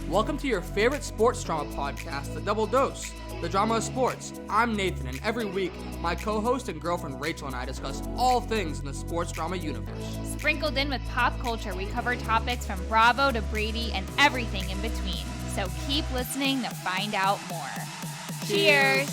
Welcome to your favorite sports drama podcast, The Double Dose, the drama of sports. I'm Nathan, and every week, my co-host and girlfriend Rachel and I discuss all things in the sports drama universe. Sprinkled in with pop culture, we cover topics from Bravo to Brady and everything in between. So keep listening to find out more. Cheers!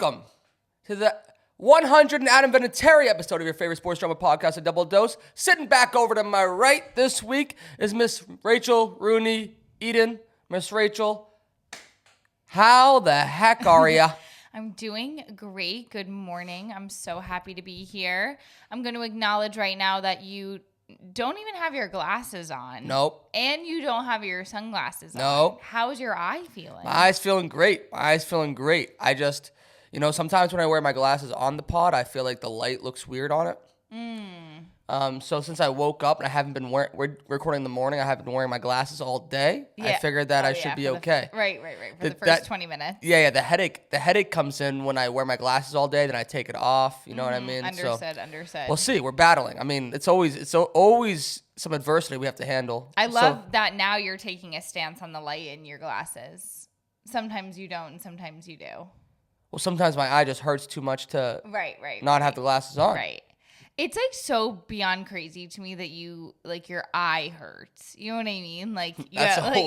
Welcome to the 100 and Adam Vinatieri episode of your favorite sports drama podcast, A Double Dose. Sitting back over to my right this week is Miss Rachel Rooney Eden. Miss Rachel, how the heck are ya? I'm doing great. Good morning. I'm so happy to be here. I'm going to acknowledge right now that you don't even have your glasses on. Nope. And you don't have your sunglasses on. Nope. How's your eye feeling? My eye's feeling great. I just, sometimes when I wear my glasses on the pod, I feel like the light looks weird on it. So since I woke up and I haven't been we're recording in the morning, I haven't been wearing my glasses all day. Yeah. I figured that I should be okay. Right. For the first 20 minutes. Yeah. The headache comes in when I wear my glasses all day. Then I take it off. You know what I mean? Understood. We'll see. We're battling. I mean, it's always some adversity we have to handle. I love that now you're taking a stance on the light in your glasses. Sometimes you don't, and sometimes you do. Well, sometimes my eye just hurts too much to not have the glasses on. Right. It's like so beyond crazy to me that you like your eye hurts. You know what I mean? Like old.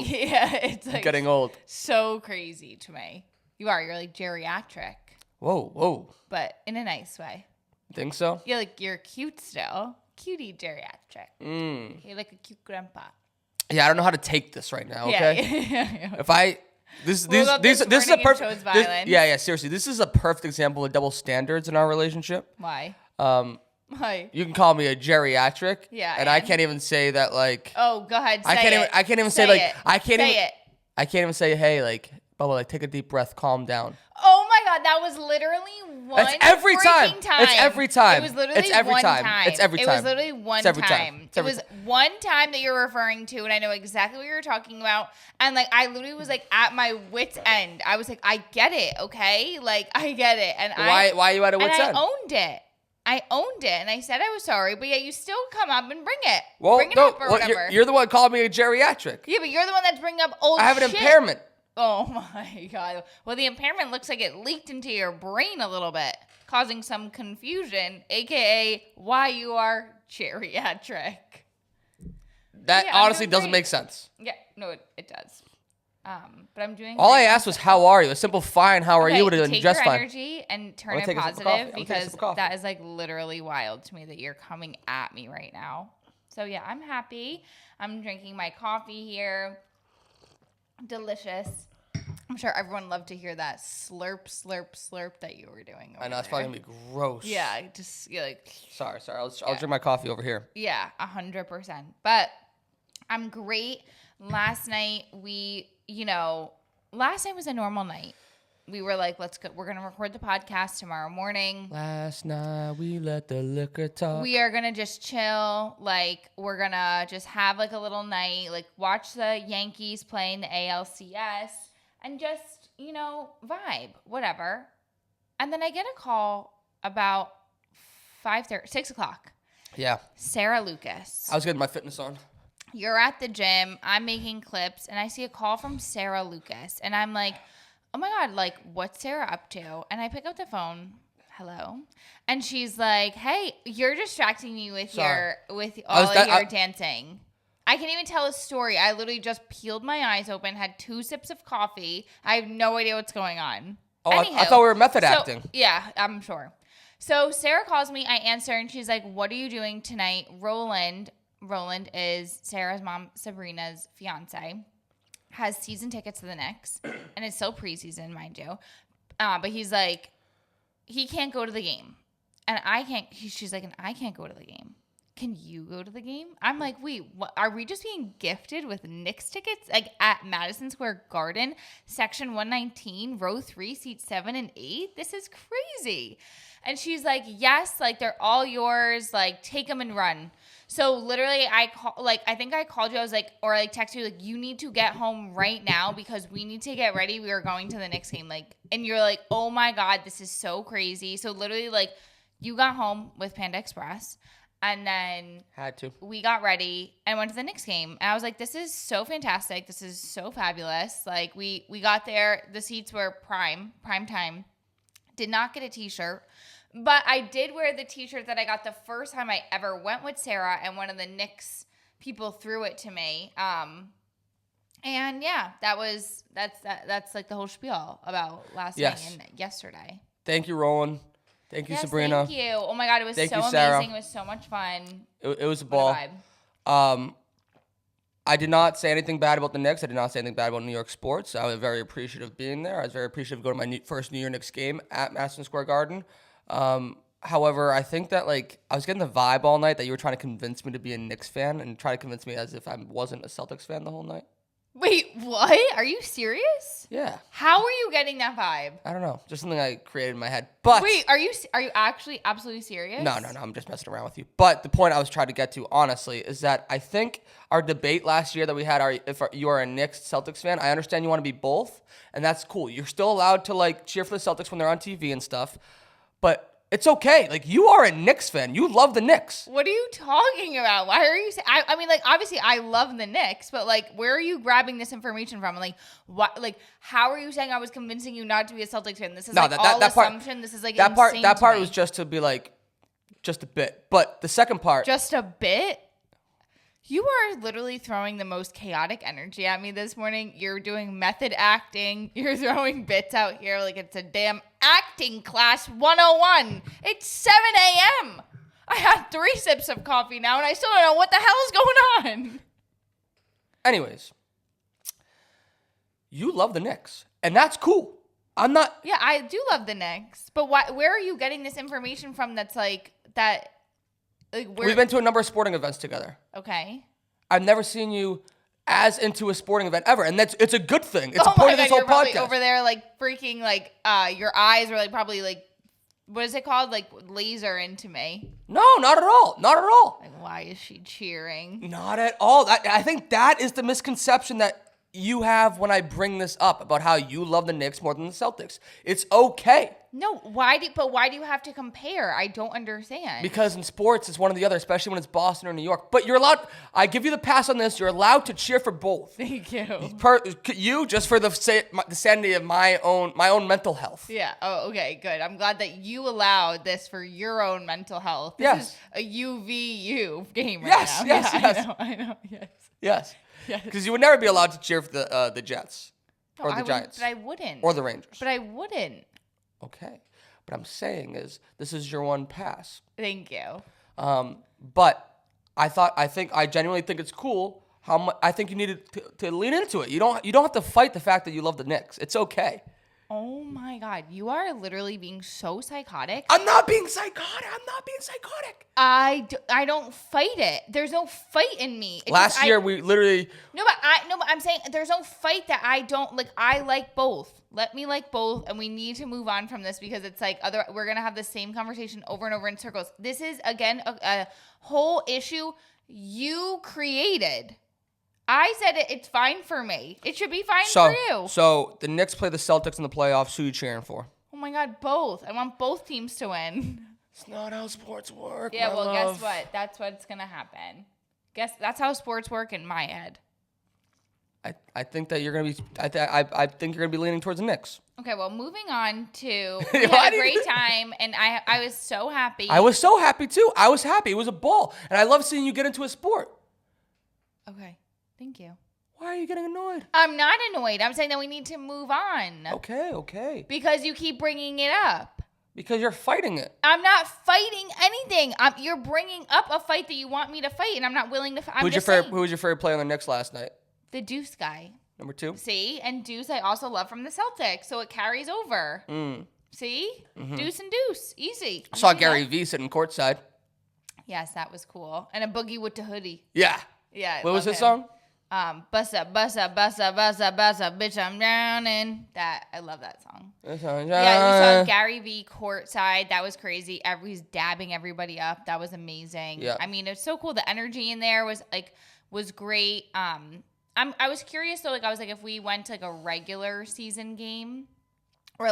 It's like getting old. So crazy to me. You're like geriatric. Whoa. But in a nice way. Think so? Yeah, like you're cute still. Cutie geriatric. You're like a cute grandpa. Yeah, I don't know how to take this right now, okay? Yeah. If I this is a perfect seriously. This is a perfect example of double standards in our relationship. Why? Hi. You can call me a geriatric. Yeah. And I can't even say that like. Oh, go ahead. I can't even say like. I can't even say, hey, like, Bubba, like, take a deep breath, calm down. Oh my God, that was literally one. It's every time. It's every time. It was literally it's every one time. It's every time. It was literally one time. It was one time that you're referring to, and I know exactly what you're talking about. And like, I literally was like at my wit's end. I was like, I get it, okay? Like, I get it. And why are you at a wit's end? I owned it, and I said I was sorry, but yet you still come up and bring it. Well, bring it up or whatever. You're the one calling me a geriatric. Yeah, but you're the one that's bringing up old shit. I have an impairment. Oh, my God. Well, the impairment looks like it leaked into your brain a little bit, causing some confusion, a.k.a. why you are geriatric. That honestly doesn't make sense. Yeah, no, it does. But I'm doing. All I asked was, "How are you?" A simple "Fine." How are you? Would have been just fine. Take your energy and turn it positive because that is like literally wild to me that you're coming at me right now. So yeah, I'm happy. I'm drinking my coffee here. Delicious. I'm sure everyone loved to hear that slurp that you were doing. I know it's probably gonna be gross. Yeah, just like. Sorry. I'll drink my coffee over here. Yeah, 100%. But I'm great. Last night last night was a normal night. We were like, let's go. We're going to record the podcast tomorrow morning. Last night we let the liquor talk. We are going to just chill. Like, we're going to just have like a little night, like watch the Yankees playing the ALCS and just, vibe, whatever. And then I get a call about 6 o'clock. Yeah. Sarah Lucas. I was getting my fitness on. You're at the gym, I'm making clips, and I see a call from Sarah Lucas. And I'm like, oh my God, like, what's Sarah up to? And I pick up the phone. Hello. And she's like, hey, you're distracting me with your dancing. I can even tell a story. I literally just peeled my eyes open, had 2 sips of coffee. I have no idea what's going on. Oh, I thought we were method acting. Yeah, I'm sure. So Sarah calls me, I answer, and she's like, what are you doing tonight? Roland is Sarah's mom, Sabrina's fiance, has season tickets to the Knicks, and it's still preseason, mind you. But he's like, he can't go to the game, and I can't. She's like, and I can't go to the game. can you go to the game? I'm like, wait, what, are we just being gifted with Knicks tickets? Like at Madison Square Garden, section 119, row 3, seats 7 and 8? This is crazy. And she's like, yes, like they're all yours. Like take them and run. So literally I think I called you. I was like, or like texted you, like, you need to get home right now because we need to get ready. We are going to the Knicks game. Like, and you're like, oh my God, this is so crazy. So literally like you got home with Panda Express. And then we got ready and went to the Knicks game. And I was like, this is so fantastic. This is so fabulous. Like we got there. The seats were prime time. Did not get a t-shirt. But I did wear the t-shirt that I got the first time I ever went with Sarah. And one of the Knicks people threw it to me. And yeah, that's like the whole spiel about last night and yesterday. Thank you, Roland. Thank you, Sabrina. Thank you. Oh my God, it was so amazing. Sarah. It was so much fun. It was a ball. I did not say anything bad about the Knicks. I did not say anything bad about New York sports. I was very appreciative of being there. I was very appreciative of going to my first New York Knicks game at Madison Square Garden. However, I think that like I was getting the vibe all night that you were trying to convince me to be a Knicks fan and try to convince me as if I wasn't a Celtics fan the whole night. Wait, what? Are you serious? Yeah. How are you getting that vibe? I don't know. Just something I created in my head. But wait, are you actually absolutely serious? No. I'm just messing around with you. But the point I was trying to get to, honestly, is that I think our debate last year that we had, if you are a Knicks Celtics fan, I understand you want to be both, and that's cool. You're still allowed to like cheer for the Celtics when they're on TV and stuff, but it's okay. Like, you are a Knicks fan. You love the Knicks. What are you talking about? Why are you saying... I mean, like, obviously, I love the Knicks, but, like, where are you grabbing this information from? Like, what? Like, how are you saying I was convincing you not to be a Celtics fan? This is, all assumption. This is, like, insane That part to me. was just to be, like, just a bit. But the second part... Just a bit? You are literally throwing the most chaotic energy at me this morning. You're doing method acting. You're throwing bits out here like it's a damn acting class 101. It's 7 a.m. I had 3 sips of coffee now, and I still don't know what the hell is going on. Anyways, you love the Knicks, and that's cool. I'm not... Yeah, I do love the Knicks, but why? Where are you getting this information from that's like that... We've been to a number of sporting events together. Okay. I've never seen you as into a sporting event ever, and it's a good thing. It's a part of this whole podcast. Over there, like freaking, like your eyes are like probably like, what is it called? Like laser into me. No, not at all. Not at all. Like, why is she cheering? Not at all. I think that is the misconception that you have when I bring this up about how you love the Knicks more than the Celtics. It's okay. No, why do you have to compare? I don't understand. Because in sports, it's one or the other, especially when it's Boston or New York. But you're allowed, I give you the pass on this, you're allowed to cheer for both. Thank you. You, just for the sanity of my own mental health. Yeah. Oh, okay, good. I'm glad that you allowed this for your own mental health. This is a UVU game right now. Yes. I know. Yes. Because you would never be allowed to cheer for the Jets or the Giants. But I wouldn't. Or the Rangers. But I wouldn't. Okay. But I'm saying is, this is your one pass. Thank you. But I genuinely think it's cool how much, I think you needed to lean into it. You don't have to fight the fact that you love the Knicks. It's okay. Oh my God, you are literally being so psychotic. I'm not being psychotic. I don't fight it. There's no fight in me. Last year we literally... No, but I'm saying there's no fight that I don't like. I like both. Let me like both, and we need to move on from this because it's like we're gonna have the same conversation over and over in circles. This is again a whole issue you created. I said it's fine for me. It should be fine for you. So the Knicks play the Celtics in the playoffs. Who are you cheering for? Oh my God, both. I want both teams to win. It's not how sports work. Yeah, well, guess what? That's what's gonna happen. That's how sports work in my head. I think that you're gonna be. I think you're gonna be leaning towards the Knicks. Okay, well, moving on to we had a great time, and I was so happy. I was so happy too. I was happy. It was a ball, and I love seeing you get into a sport. Okay. Thank you. Why are you getting annoyed? I'm not annoyed. I'm saying that we need to move on. Okay. Because you keep bringing it up. Because you're fighting it. I'm not fighting anything. You're bringing up a fight that you want me to fight, and I'm not willing to fight. Who was your favorite player on the Knicks last night? The Deuce guy. Number 2? See? And Deuce I also love from the Celtics, so it carries over. See? Mm-hmm. Deuce and Deuce. Easy. I saw Gary V sitting courtside. Yes, that was cool. And a boogie with the hoodie. Yeah. Yeah. What was his song? Bussa, bussa, bussa, bussa, bussa, bitch, I'm drowning. I love that song. Yeah, we saw Gary V courtside. That was crazy. He's dabbing everybody up. That was amazing. Yeah. I mean, it's so cool. The energy in there was great. I was curious though. I was like, if we went to a regular season game, or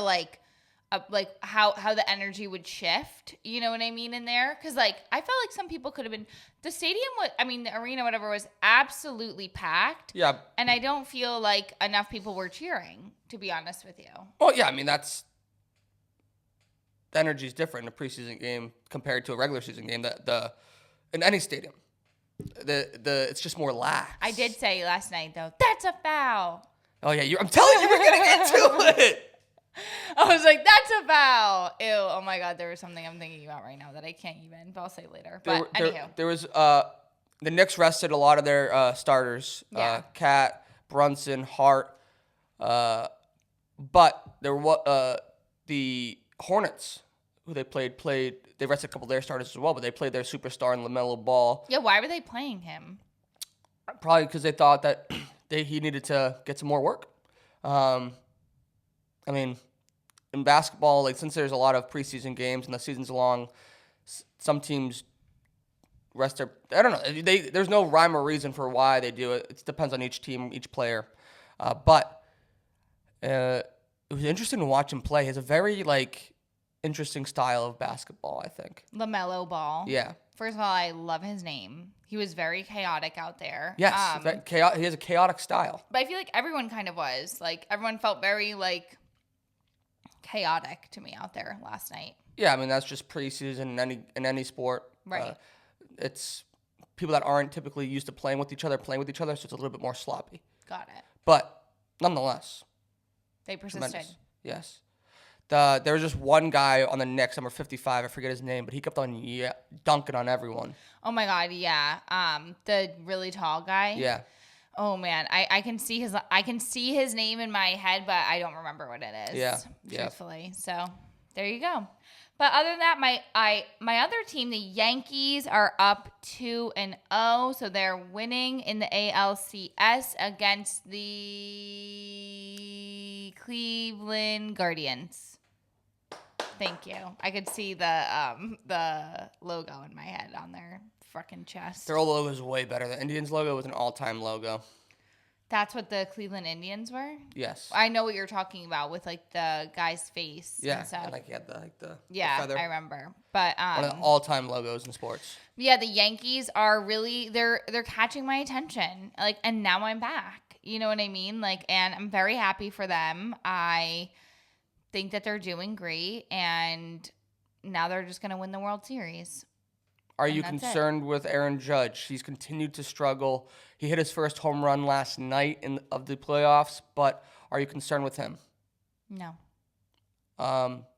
how the energy would shift, you know what I mean, in there? Because I felt like some people could have been, the arena, whatever, was absolutely packed. Yeah. And I don't feel like enough people were cheering, to be honest with you. Well, yeah, I mean, the energy is different in a preseason game compared to a regular season game. In any stadium, it's just more lax. I did say last night though, that's a foul. Oh yeah, I'm telling you, we're getting into it. I was like, that's a foul. Ew. Oh my God. There was something I'm thinking about right now that I can't even, but I'll say later. But anywho. There was, the Knicks rested a lot of their starters. Yeah. Cat, Brunson, Hart. But there was, the Hornets, who they played, they rested a couple of their starters as well, but they played their superstar in LaMelo Ball. Yeah. Why were they playing him? Probably because they thought that he needed to get some more work. I mean, in basketball, since there's a lot of preseason games and the season's long, some teams rest their. I don't know. There's no rhyme or reason for why they do it. It depends on each team, each player. But it was interesting to watch him play. He has a very interesting style of basketball, I think. LaMelo Ball. Yeah. First of all, I love his name. He was very chaotic out there. Yes, he has a chaotic style. But I feel like everyone kind of was. Everyone felt very chaotic to me out there last night. Yeah, I mean that's just preseason in any sport. Right. It's people that aren't typically used to playing with each other, so it's a little bit more sloppy. Got it. But nonetheless, they persisted. Tremendous. Yes. There was just one guy on the Knicks, number 55. I forget his name, but he kept on dunking on everyone. Oh my God, yeah. The really tall guy. Yeah. Oh man, I can see his name in my head, but I don't remember what it is. Yeah. Truthfully. So there you go. But other than that, my other team, the Yankees, are up 2-0, so they're winning in the ALCS against the Cleveland Guardians. Thank you. I could see the logo in my head on their freaking chest. Their old logo is way better. The Indians logo was an all-time logo. That's what the Cleveland Indians were? Yes. I know what you're talking about with the guy's face and stuff. Yeah, he had the feather. I remember. But one of the all-time logos in sports. Yeah, the Yankees are really they're catching my attention. And now I'm back. You know what I mean? And I'm very happy for them. I think that they're doing great, and now they're just going to win the World Series. Are you concerned with Aaron Judge? He's continued to struggle. He hit his first home run last night of the playoffs, but are you concerned with him? No.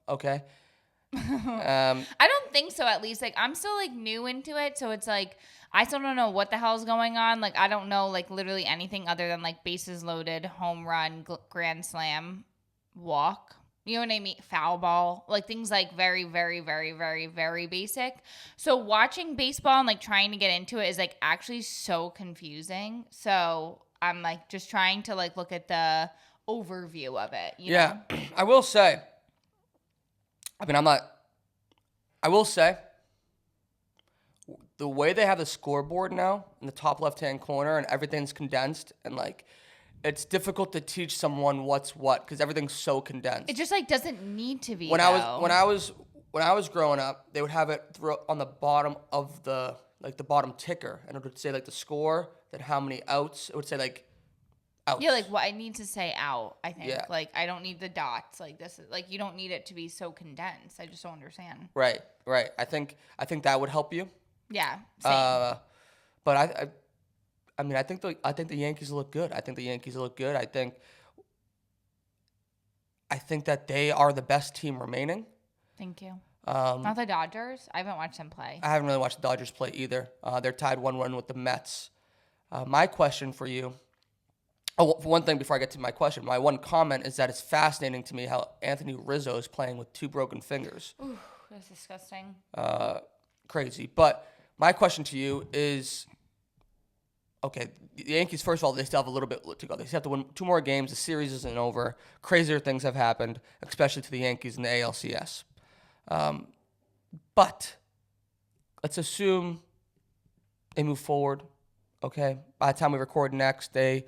Okay. I don't think so, at least. I'm still, new into it, so it's, I still don't know what the hell's going on. I don't know, literally anything other than, bases loaded, home run, grand slam, walk. You know what I mean? Foul ball. Things very, very, very, very, very basic. So watching baseball and trying to get into it is actually so confusing. So I'm just trying to look at the overview of it. You know? I will say, I will say, the way they have the scoreboard now in the top left-hand corner and everything's condensed and it's difficult to teach someone what's what because everything's so condensed. It just doesn't need to be. When I was growing up, they would have it on the bottom of the bottom ticker, and it would say the score, then how many outs. It would say outs. Yeah, what I need to say out. I think. Yeah. I don't need the dots. This is you don't need it to be so condensed. I just don't understand. Right. I think that would help you. Yeah. Same. But I think the Yankees look good. I think that they are the best team remaining. Thank you. Not the Dodgers. I haven't watched them play. I haven't really watched the Dodgers play either. They're tied 1-1 with the Mets. My question for you. Oh, for one thing, before I get to my question, my one comment is that it's fascinating to me how Anthony Rizzo is playing with 2 broken fingers. Ooh, that's disgusting. Crazy. But My question to you is, okay, the Yankees, first of all, they still have a little bit to go. They still have to win 2 more games. The series isn't over. Crazier things have happened, especially to the Yankees in the ALCS. But let's assume they move forward, okay? By the time we record next, they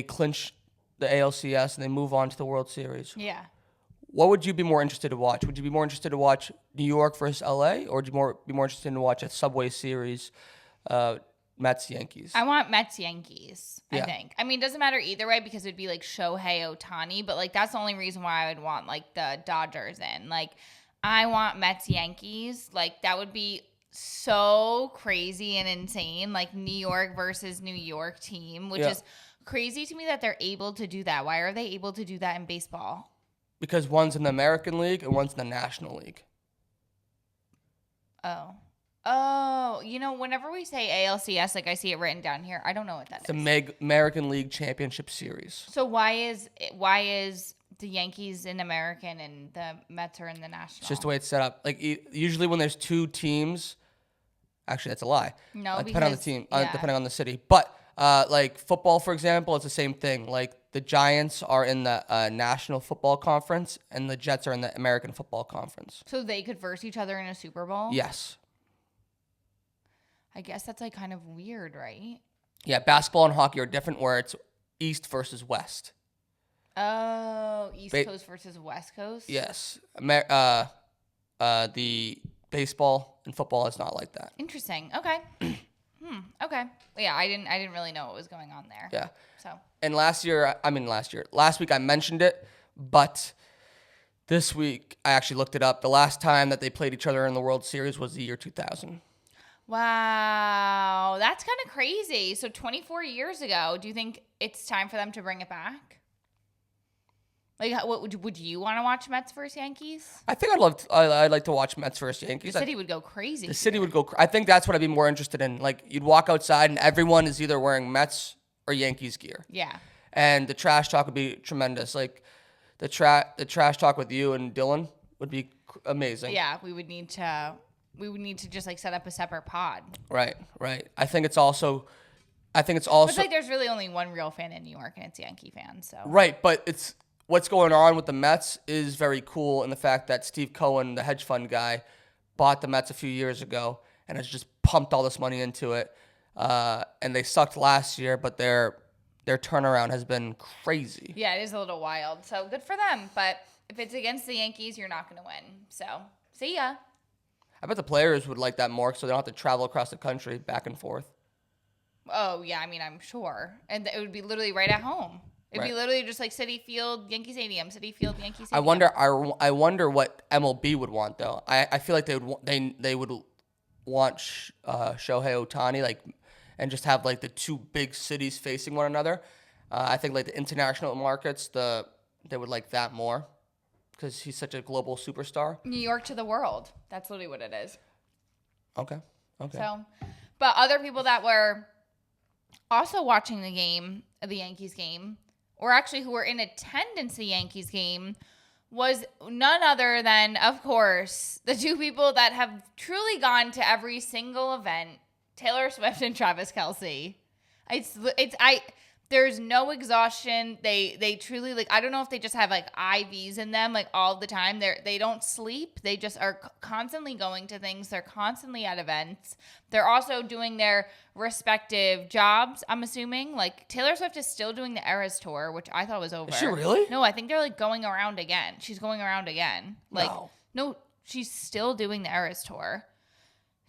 clinch the ALCS and they move on to the World Series. Yeah. What would you be more interested to watch? Would you be more interested to watch New York versus LA, or would you be more interested to watch a Subway Series, Mets Yankees? I want Mets Yankees, Yeah. I think. I mean, it doesn't matter either way because it'd be like Shohei Ohtani, but like that's the only reason why I would want like the Dodgers in. Like I want Mets Yankees. Like that would be so crazy and insane. Like New York versus New York team, which is crazy to me that they're able to do that. Why are they able to do that in baseball? Because one's in the American League and one's in the National League. Oh, whenever we say ALCS, like I see it written down here, I don't know what that is. It's the American League Championship Series. So why is the Yankees in American and the Mets are in the National? It's just the way it's set up. Like usually when there's 2 teams, actually that's a lie. No, depending on the because- team, yeah. depending on the city. But like football, for example, it's the same thing. Like the Giants are in the National Football Conference and the Jets are in the American Football Conference. So they could verse each other in a Super Bowl? Yes. I guess that's like kind of weird, right? Yeah, basketball and hockey are different where it's East versus West. Oh, East Coast versus West Coast? Yes. The baseball and football is not like that. Interesting. Okay. Okay. Yeah, I didn't really know what was going on there. Yeah. So. And last week I mentioned it, but this week I actually looked it up. The last time that they played each other in the World Series was the year 2000. Wow, that's kind of crazy. So 24 years ago, do you think it's time for them to bring it back? Like, what would you want to watch Mets versus Yankees? I think I'd like to watch Mets versus Yankees. The city would go crazy. The city would go. I think that's what I'd be more interested in. Like you'd walk outside and everyone is either wearing Mets or Yankees gear. Yeah. And the trash talk would be tremendous. Like the trash talk with you and Dylan would be amazing. Yeah, we would need to just like set up a separate pod. Right. I think it's also. But it's like there's really only one real fan in New York, and it's Yankee fans. So. Right, but it's what's going on with the Mets is very cool in the fact that Steve Cohen, the hedge fund guy, bought the Mets a few years ago and has just pumped all this money into it. And they sucked last year, but their turnaround has been crazy. Yeah, it is a little wild. So good for them. But if it's against the Yankees, you're not going to win. So see ya. I bet the players would like that more so they don't have to travel across the country back and forth. Oh, yeah. I mean, I'm sure. And it would be literally right at home. It'd be literally just like Citi Field, Yankee Stadium, Citi Field, Yankee Stadium. I wonder what MLB would want though. I feel like they would want Shohei Ohtani like and just have like the 2 big cities facing one another. I think like the international markets they would like that more because he's such a global superstar. New York to the world. That's literally what it is. Okay. So, but other people that were also watching the Yankees game, or actually who were in attendance the Yankees game, was none other than, of course, the 2 people that have truly gone to every single event, Taylor Swift and Travis Kelce. There's no exhaustion. They truly, like, I don't know if they just have like IVs in them like all the time. They don't sleep. They just are constantly going to things. They're constantly at events. They're also doing their respective jobs, I'm assuming. Like Taylor Swift is still doing the Eras tour, which I thought was over. Is she really? No, I think they're like going around again. She's going around again. Like no, she's still doing the Eras tour.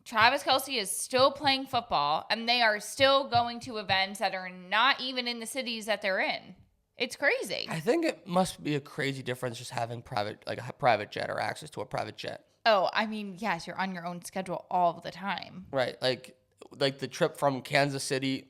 Travis Kelce is still playing football, and they are still going to events that are not even in the cities that they're in. It's crazy. I think it must be a crazy difference just having a private jet or access to a private jet. Oh, I mean, yes, you're on your own schedule all the time. Right, like the trip from Kansas City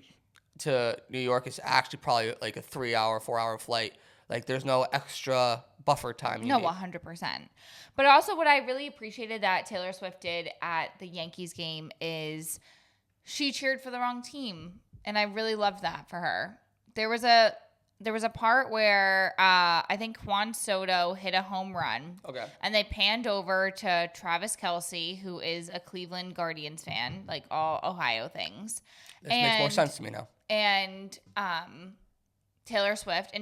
to New York is actually probably like a 3-hour, 4-hour flight. Like there's no extra buffer time. No, 100%. But also what I really appreciated that Taylor Swift did at the Yankees game is she cheered for the wrong team. And I really loved that for her. There was a there was a part where I think Juan Soto hit a home run. Okay. And they panned over to Travis Kelce, who is a Cleveland Guardians fan, like all Ohio things. This makes more sense to me now. And Taylor Swift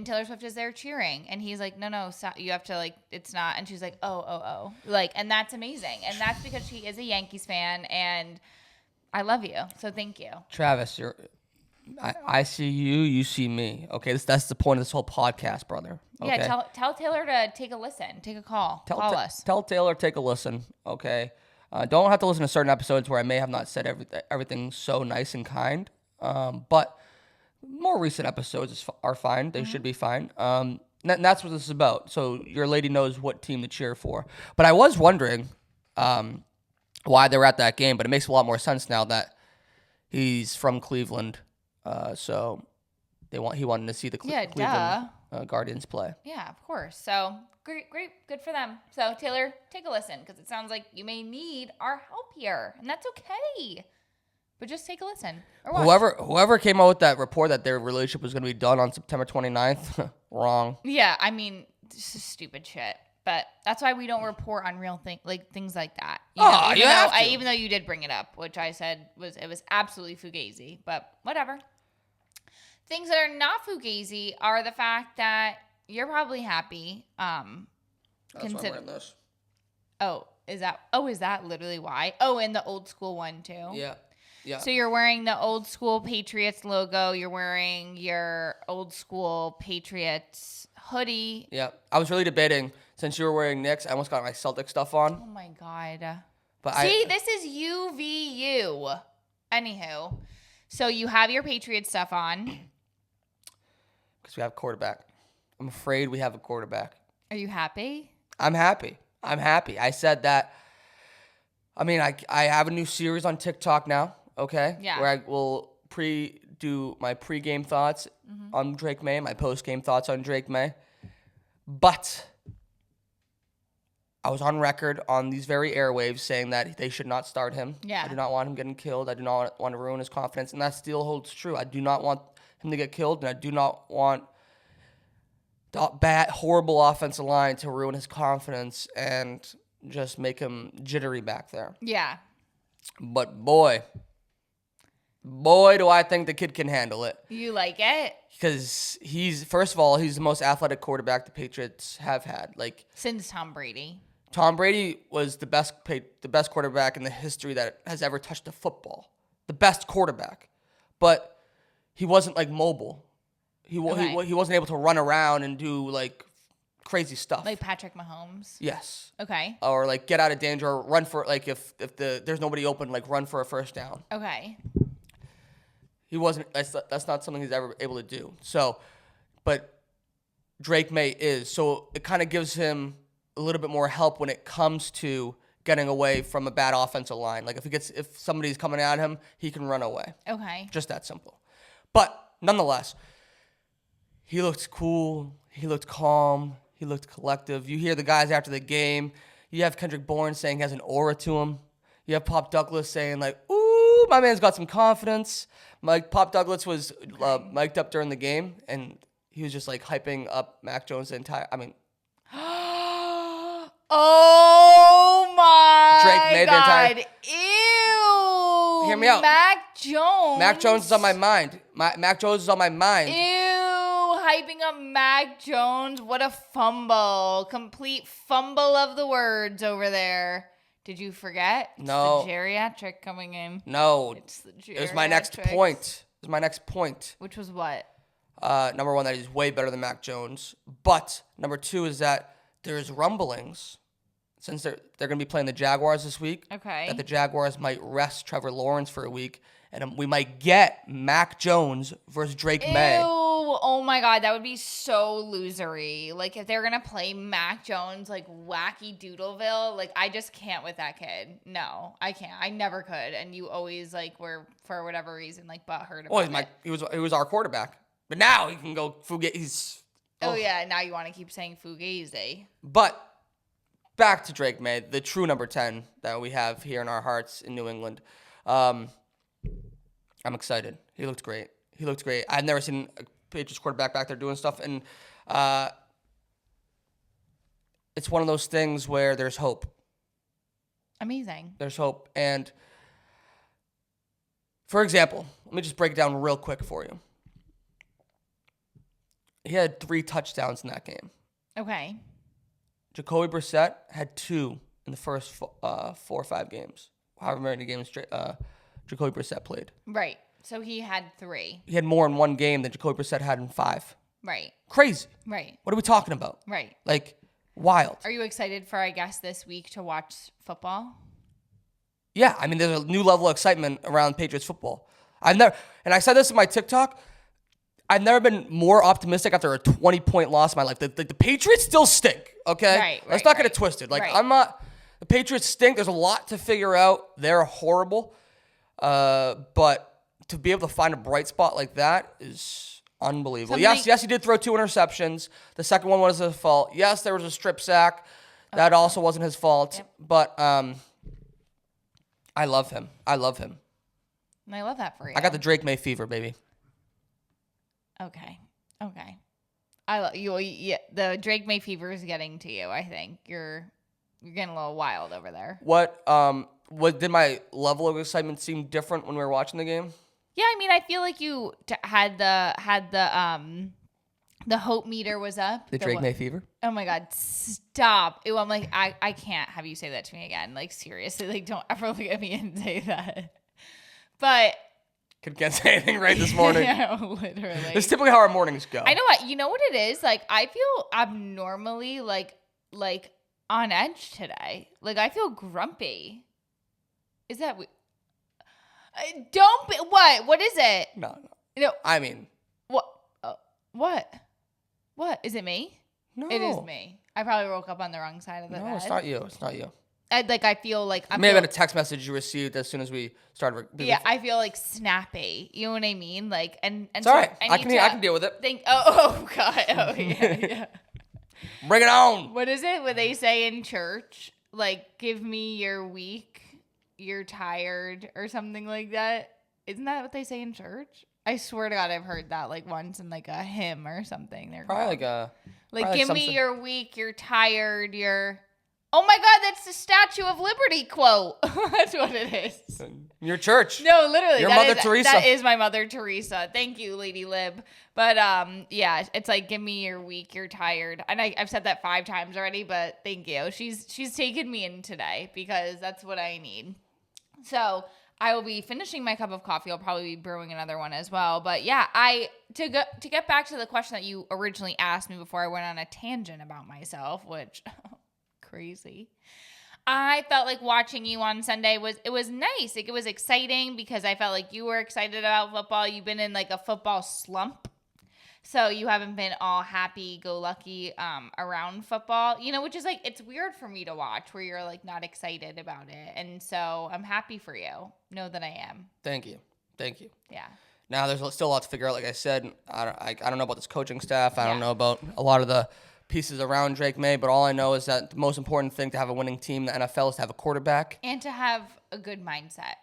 is there cheering, and he's like, no, stop. You have to, like, it's not. And she's like, oh, like, and that's amazing, and that's because she is a Yankees fan, and I love you, so thank you, Travis. I see you, you see me. Okay, that's the point of this whole podcast, brother. Okay? Yeah, tell Taylor to take a listen, take a call, call us. Tell Taylor take a listen. Okay, don't have to listen to certain episodes where I may have not said everything so nice and kind, but. More recent episodes are fine. They should be fine. And that's what this is about. So your lady knows what team to cheer for. But I was wondering why they were at that game, but it makes a lot more sense now that he's from Cleveland. So he wanted to see the Cleveland Guardians play. Yeah, of course. So great, good for them. So Taylor, take a listen, because it sounds like you may need our help here, and that's okay. But just take a listen. Or watch. Whoever came out with that report that their relationship was going to be done on September 29th, wrong. Yeah, I mean, this is stupid shit. But that's why we don't report on real things like that. Even though you did bring it up, which I said was absolutely fugazi. But whatever. Things that are not fugazi are the fact that you're probably happy. That's why I'm wearing this. Is that literally why? Oh, and the old school one too. Yeah. Yeah. So you're wearing the old school Patriots logo. You're wearing your old school Patriots hoodie. Yeah. I was really debating, since you were wearing Knicks, I almost got my Celtic stuff on. Oh my God. But this is UVU. Anywho, so you have your Patriots stuff on. Because we have a quarterback. I'm afraid we have a quarterback. Are you happy? I'm happy. I said that. I mean, I have a new series on TikTok now. Okay. Yeah. Where I will do my pregame thoughts on Drake May, my postgame thoughts on Drake May. But I was on record on these very airwaves saying that they should not start him. Yeah. I do not want him getting killed. I do not want to ruin his confidence. And that still holds true. I do not want him to get killed, and I do not want the bad, horrible offensive line to ruin his confidence and just make him jittery back there. Yeah. But boy, do I think the kid can handle it. You like it? Because first of all, he's the most athletic quarterback the Patriots have had. Like, since Tom Brady. Tom Brady was the best quarterback in the history that has ever touched a football. The best quarterback. But he wasn't, like, mobile. He wasn't able to run around and do, like, crazy stuff. Like Patrick Mahomes? Yes. Okay. Or, like, get out of danger, or run for, like, if there's nobody open, like, run for a first down. Okay. He wasn't. That's not something he's ever able to do. So, but Drake May is. So it kind of gives him a little bit more help when it comes to getting away from a bad offensive line. Like if somebody's coming at him, he can run away. Okay. Just that simple. But nonetheless, he looked cool. He looked calm. He looked collective. You hear the guys after the game. You have Kendrick Bourne saying he has an aura to him. You have Pop Douglas saying, like, ooh, my man's got some confidence. Pop Douglas was mic'd up during the game, and he was just, like, hyping up Mac Jones the entire – I mean – oh, my Drake made God. The entire – Ew. Hear me out. Mac Jones. Mac Jones is on my mind. Mac Jones is on my mind. Ew. Hyping up Mac Jones. What a fumble. Complete fumble of the words over there. Did you forget? No. It's the geriatric coming in. No. It's the geriatric. It was my next point. Which was what? Number one, that he's way better than Mac Jones. But number two is that there's rumblings, since they're going to be playing the Jaguars this week, that the Jaguars might rest Trevor Lawrence for a week, and we might get Mac Jones versus Drake May. Oh my God, that would be so losery. Like, if they're going to play Mac Jones, like, wacky Doodleville, like, I just can't with that kid. No, I can't. I never could. And you always, like, were, for whatever reason, like, butthurt about it. He was our quarterback. But now he can go Fugazi. Oh, yeah, now you want to keep saying Fugazi. But back to Drake May, the true number 10 that we have here in our hearts in New England. I'm excited. He looked great. I've never seen Patriots quarterback back there doing stuff. And it's one of those things where there's hope. Amazing. There's hope. And for example, let me just break it down real quick for you. He had 3 touchdowns in that game. Okay. Jacoby Brissett had 2 in the first 4 or 5 games. However many games Jacoby Brissett played. Right. So he had 3. He had more in one game than Jacoby Brissett had in 5. Right. Crazy. Right. What are we talking about? Right. Like, wild. Are you excited for, I guess, this week to watch football? Yeah, I mean, there's a new level of excitement around Patriots football. And I said this in my TikTok, I've never been more optimistic after a 20-point loss in my life. The Patriots still stink, okay? Right, Let's right, not get it right. twisted. Like, Right. The Patriots stink. There's a lot to figure out. They're horrible. But to be able to find a bright spot like that is unbelievable. Yes, he did throw 2 interceptions. The second one was his fault. Yes, there was a strip sack. That also wasn't his fault. Yep. But I love him. And I love that for you. I got the Drake May fever, baby. Okay. I love you. Yeah, the Drake May fever is getting to you. I think you're getting a little wild over there. What did my level of excitement seem different when we were watching the game? Yeah, I mean, I feel like you had the hope meter was up. The Drake May fever? Oh my God, stop. Ew, I'm like, I can't have you say that to me again. Like, seriously, like, don't ever look at me and say that. But Can't say anything right this morning. yeah, literally. It's typically how our mornings go. I know what. You know what it is? Like, I feel abnormally like on edge today. Like, I feel grumpy. Is that don't be, what is it? No. No. I mean. What is it me? No. It is me. I probably woke up on the wrong side of the bed. No, it's not you. It's not you. I feel like It may have been a text message you received as soon as we started. Yeah, I feel like snappy. You know what I mean? Like, and It's so all right. I need can deal with it. Oh God. Oh yeah. Bring it on. What is it? What they say in church? Like, give me your week. You're tired or something like that. Isn't that what they say in church? I swear to God, I've heard that like once in like a hymn or something. They're Probably give me your week. You're tired. Oh my God, that's the Statue of Liberty quote. That's what it is. Your church. No, literally. Your Mother Teresa. That is my Mother Teresa. Thank you, Lady Lib. But yeah, it's like, give me your week. You're tired. And I've said that 5 times already, but thank you. She's taken me in today because that's what I need. So I will be finishing my cup of coffee. I'll probably be brewing another one as well. But yeah, to get back to the question that you originally asked me before I went on a tangent about myself, which crazy. I felt like watching you on Sunday was nice. Like, it was exciting because I felt like you were excited about football. You've been in like a football slump. So you haven't been all happy-go-lucky around football, which is like, it's weird for me to watch where you're like not excited about it. And so I'm happy for you. Know that I am. Thank you. Yeah. Now there's still a lot to figure out. Like I said, I don't know about this coaching staff. I don't know about a lot of the pieces around Drake May, but all I know is that the most important thing to have a winning team in the NFL is to have a quarterback. And to have a good mindset.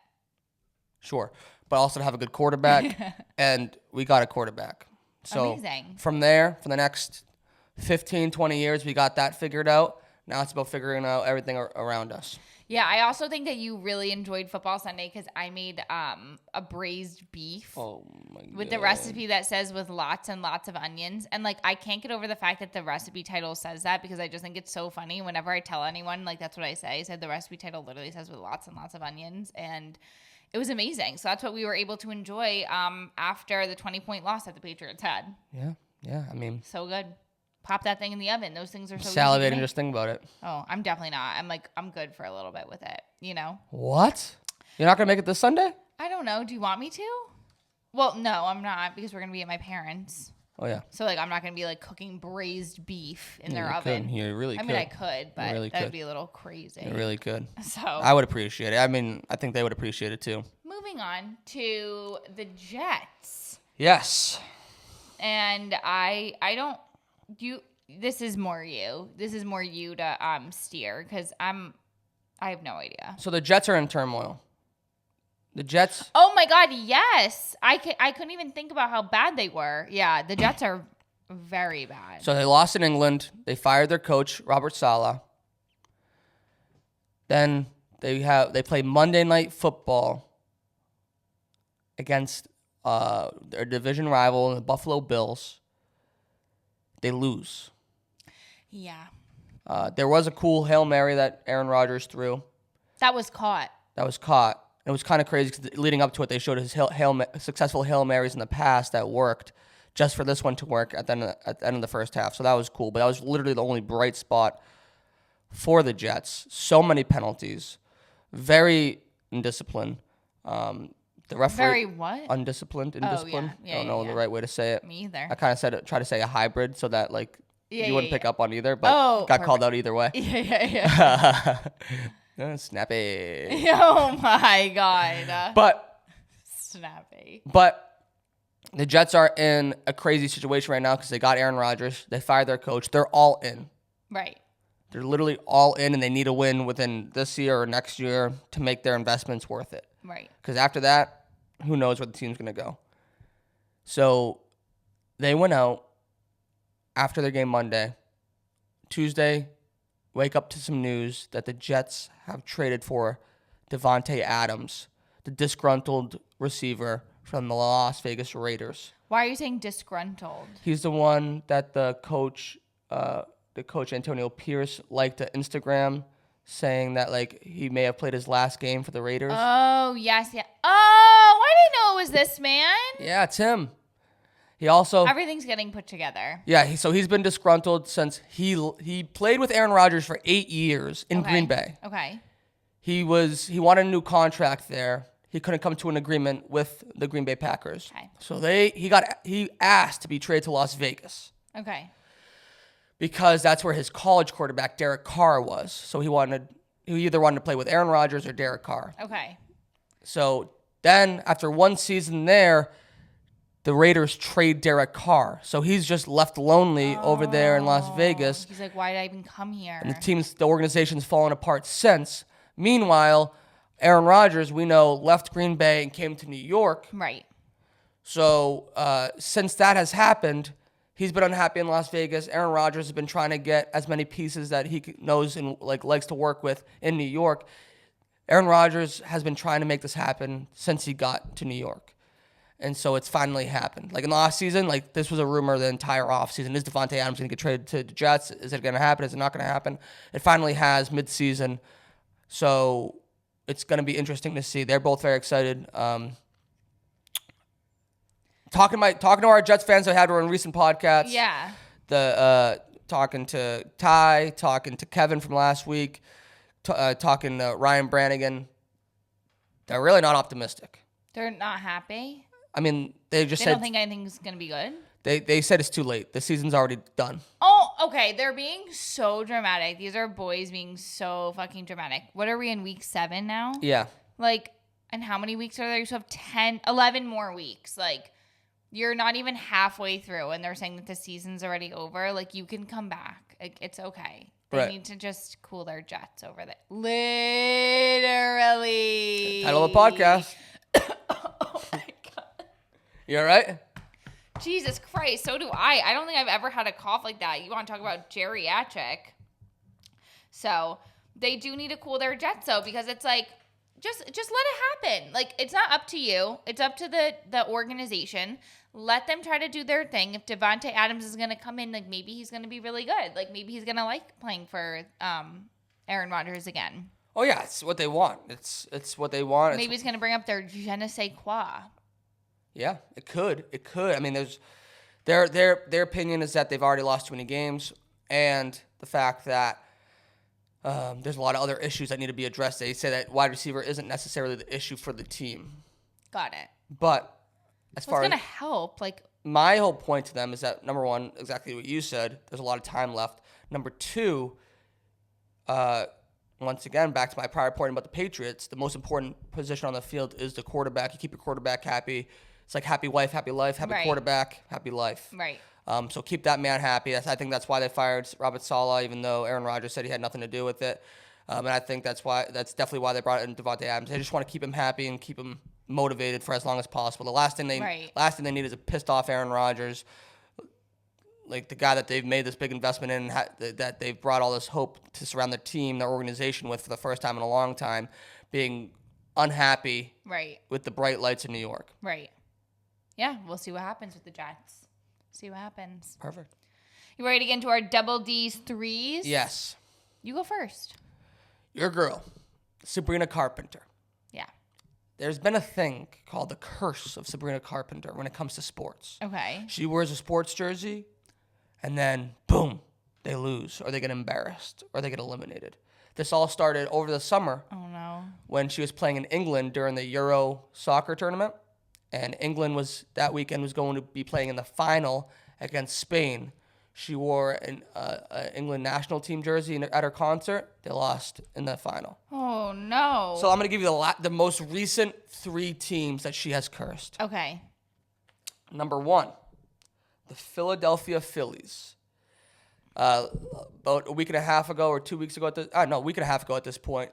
Sure. But also to have a good quarterback. And we got a quarterback. So amazing. From there, for the next 15, 20 years, we got that figured out. Now it's about figuring out everything around us. Yeah, I also think that you really enjoyed Football Sunday because I made a braised beef with the recipe that says with lots and lots of onions. And like, I can't get over the fact that the recipe title says that because I just think it's so funny. Whenever I tell anyone, like, that's what I say. I said the recipe title literally says with lots and lots of onions. And it was amazing. So that's what we were able to enjoy after the 20-point loss that the Patriots had. Yeah. I mean, so good. Pop that thing in the oven. Those things are so salivating just thinking about it. Oh, I'm definitely not. I'm good for a little bit with it, What? You're not going to make it this Sunday? I don't know. Do you want me to? Well, no, I'm not because we're going to be at my parents'. Oh, yeah. So, like, I'm not going to be, like, cooking braised beef in their oven. You really could. I mean, I could, but that would be a little crazy. You really could. So I would appreciate it. I mean, I think they would appreciate it, too. Moving on to the Jets. Yes. And this is more you. This is more you to steer because I have no idea. So the Jets are in turmoil. The Jets. Oh my God, yes. I couldn't even think about how bad they were. Yeah, the Jets are very bad. So they lost in England. They fired their coach, Robert Saleh. Then they play Monday Night Football against their division rival, the Buffalo Bills. They lose. Yeah. There was a cool Hail Mary that Aaron Rodgers threw. That was caught. That was caught. It was kind of crazy because leading up to it, they showed his successful Hail Marys in the past that worked, just for this one to work at the end of the first half. So that was cool. But that was literally the only bright spot for the Jets. So many penalties. Very indisciplined. The referee. Very what? Undisciplined. Indisciplined. Yeah, I don't know the right way to say it. Me either. I kind of tried to say a hybrid so that you wouldn't pick up on either, but got perfect. called out either way. Yeah. Snappy. Oh my God. But Snappy. But the Jets are in a crazy situation right now because they got Aaron Rodgers. They fired their coach. They're all in. Right. They're literally all in, and they need a win within this year or next year to make their investments worth it. Right. Because after that, who knows where the team's going to go. So they went out after their game Monday. Tuesday, wake up to some news that the Jets have traded for Davante Adams, the disgruntled receiver from the Las Vegas Raiders. Why are you saying disgruntled? He's the one that the coach Antonio Pierce liked to Instagram, saying that he may have played his last game for the Raiders. Oh, yes, yeah. Oh, I didn't know it was this man. Yeah, it's him. He also Everything's getting put together. Yeah, so he's been disgruntled since he played with Aaron Rodgers for 8 years in Green Bay. Okay. He wanted a new contract there. He couldn't come to an agreement with the Green Bay Packers. Okay. So he asked to be traded to Las Vegas. Okay. Because that's where his college quarterback, Derek Carr, was. So he either wanted to play with Aaron Rodgers or Derek Carr. Okay. So then, after one season there, the Raiders trade Derek Carr. So he's just left lonely over there in Las Vegas. He's like, why did I even come here? And the organization's fallen apart since. Meanwhile, Aaron Rodgers, we know, left Green Bay and came to New York. Right. So since that has happened, he's been unhappy in Las Vegas. Aaron Rodgers has been trying to get as many pieces that he knows and likes to work with in New York. Aaron Rodgers has been trying to make this happen since he got to New York. And so it's finally happened. In the last season, this was a rumor the entire offseason. Is Davante Adams going to get traded to the Jets? Is it going to happen? Is it not going to happen? It finally has mid-season. So it's going to be interesting to see. They're both very excited. Talking to our Jets fans I had on recent podcasts. Yeah. Talking to Ty, talking to Kevin from last week, talking to Ryan Brannigan. They're really not optimistic. They're not happy. I mean, they They don't think anything's going to be good? They said it's too late. The season's already done. Oh, okay. They're being so dramatic. These are boys being so fucking dramatic. What are we in week 7 now? Yeah. And how many weeks are there? You still have 11 more weeks. You're not even halfway through and they're saying that the season's already over. You can come back. It's okay. They need to just cool their jets over there. Literally. Title of the podcast. Oh my God. You all right? Jesus Christ, so do I. I don't think I've ever had a cough like that. You want to talk about geriatric. So they do need to cool their jets though, because it's just let it happen. It's not up to you. It's up to the organization. Let them try to do their thing. If Davante Adams is going to come in, maybe he's going to be really good. Maybe he's going to like playing for Aaron Rodgers again. Oh yeah, it's what they want. It's what they want. Maybe it's going to bring up their je ne sais quoi. Yeah, it could. I mean, there's their opinion is that they've already lost too many games, and the fact that there's a lot of other issues that need to be addressed. They say that wide receiver isn't necessarily the issue for the team. Got it. But as far as it's going to help, my whole point to them is that, number one, exactly what you said, there's a lot of time left. Number two, once again, back to my prior point about the Patriots, the most important position on the field is the quarterback. You keep your quarterback happy. It's like happy wife, happy life, happy quarterback, happy life. Right. So keep that man happy. I think that's why they fired Robert Saleh, even though Aaron Rodgers said he had nothing to do with it. And I think that's definitely why they brought in Devontae Adams. They just want to keep him happy and keep him motivated for as long as possible. The last thing they need is a pissed off Aaron Rodgers, like the guy that they've made this big investment in, that they've brought all this hope to surround their team, their organization with for the first time in a long time, being unhappy with the bright lights in New York. Right. Yeah, we'll see what happens with the Jets. See what happens. Perfect. You ready to get into our double D's threes? Yes. You go first. Your girl, Sabrina Carpenter. Yeah. There's been a thing called the curse of Sabrina Carpenter when it comes to sports. Okay. She wears a sports jersey, and then, boom, they lose, or they get embarrassed, or they get eliminated. This all started over the summer. Oh, no. When she was playing in England during the Euro soccer tournament. And England that weekend was going to be playing in the final against Spain. She wore an England national team jersey at her concert. They lost in the final. Oh, no. So I'm going to give you the most recent 3 teams that she has cursed. Okay. Number 1, the Philadelphia Phillies. About a week and a half ago or 2 weeks ago, a week and a half ago at this point,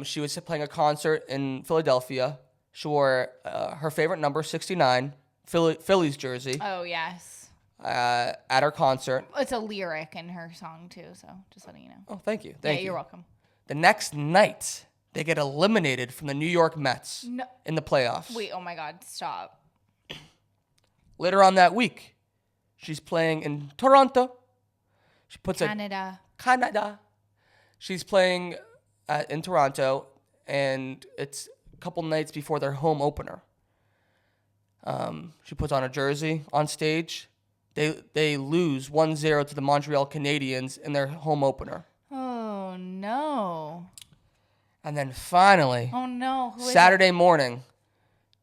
she was playing a concert in Philadelphia. She wore her favorite number, 69, Phillies jersey. Oh, yes. At her concert. It's a lyric in her song, too, so just letting you know. Oh, thank you. Yeah, you're welcome. The next night, they get eliminated from the New York Mets in the playoffs. Wait, oh my God, stop. Later on that week, she's playing in Toronto. She puts Canada. She's playing in Toronto, and it's a couple nights before their home opener. She puts on a jersey on stage. They lose 1-0 to the Montreal Canadiens in their home opener. Oh, no. And then finally, oh no, Saturday morning,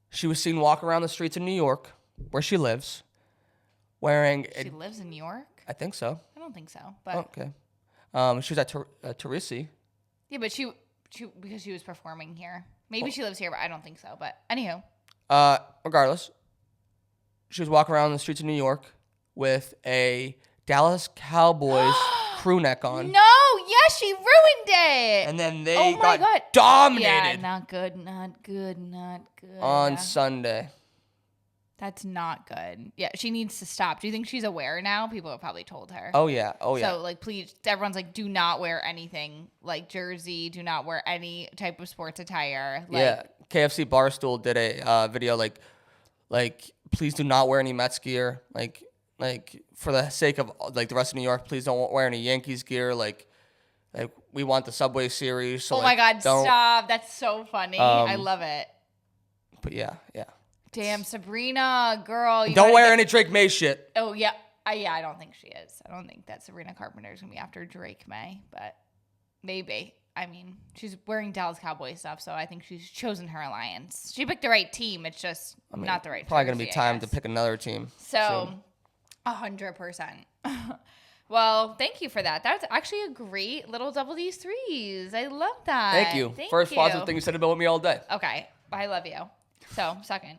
she was seen walking around the streets in New York, where she lives, wearing... She lives in New York? I think so. I don't think so, but... Okay. She was at Teresi. Yeah, but she because she was performing here. Maybe she lives here, but I don't think so. But anywho. Regardless, she was walking around the streets of New York with a Dallas Cowboys crew neck on. No, yes, she ruined it. And then they got God. dominated. Yeah, not good. On Sunday. That's not good. Yeah, she needs to stop. Do you think she's aware now? People have probably told her. Oh, yeah. So, please, everyone's do not wear anything jersey. Do not wear any type of sports attire. Yeah, KFC Barstool did a video please do not wear any Mets gear. For the sake of the rest of New York, please don't wear any Yankees gear. We want the Subway Series. So, oh my God, stop! That's so funny. I love it. But yeah. Damn, Sabrina, girl. Don't wear any Drake May shit. Oh yeah, I don't think she is. I don't think that Sabrina Carpenter is gonna be after Drake May, but maybe. I mean, she's wearing Dallas Cowboys stuff, so I think she's chosen her alliance. She picked the right team. It's just not the right. Probably gonna be time to pick another team. So. 100%. Well, thank you for that. That's actually a great little double D's threes. I love that. Thank you. First positive thing you said about me all day. Okay. I love you. So, second.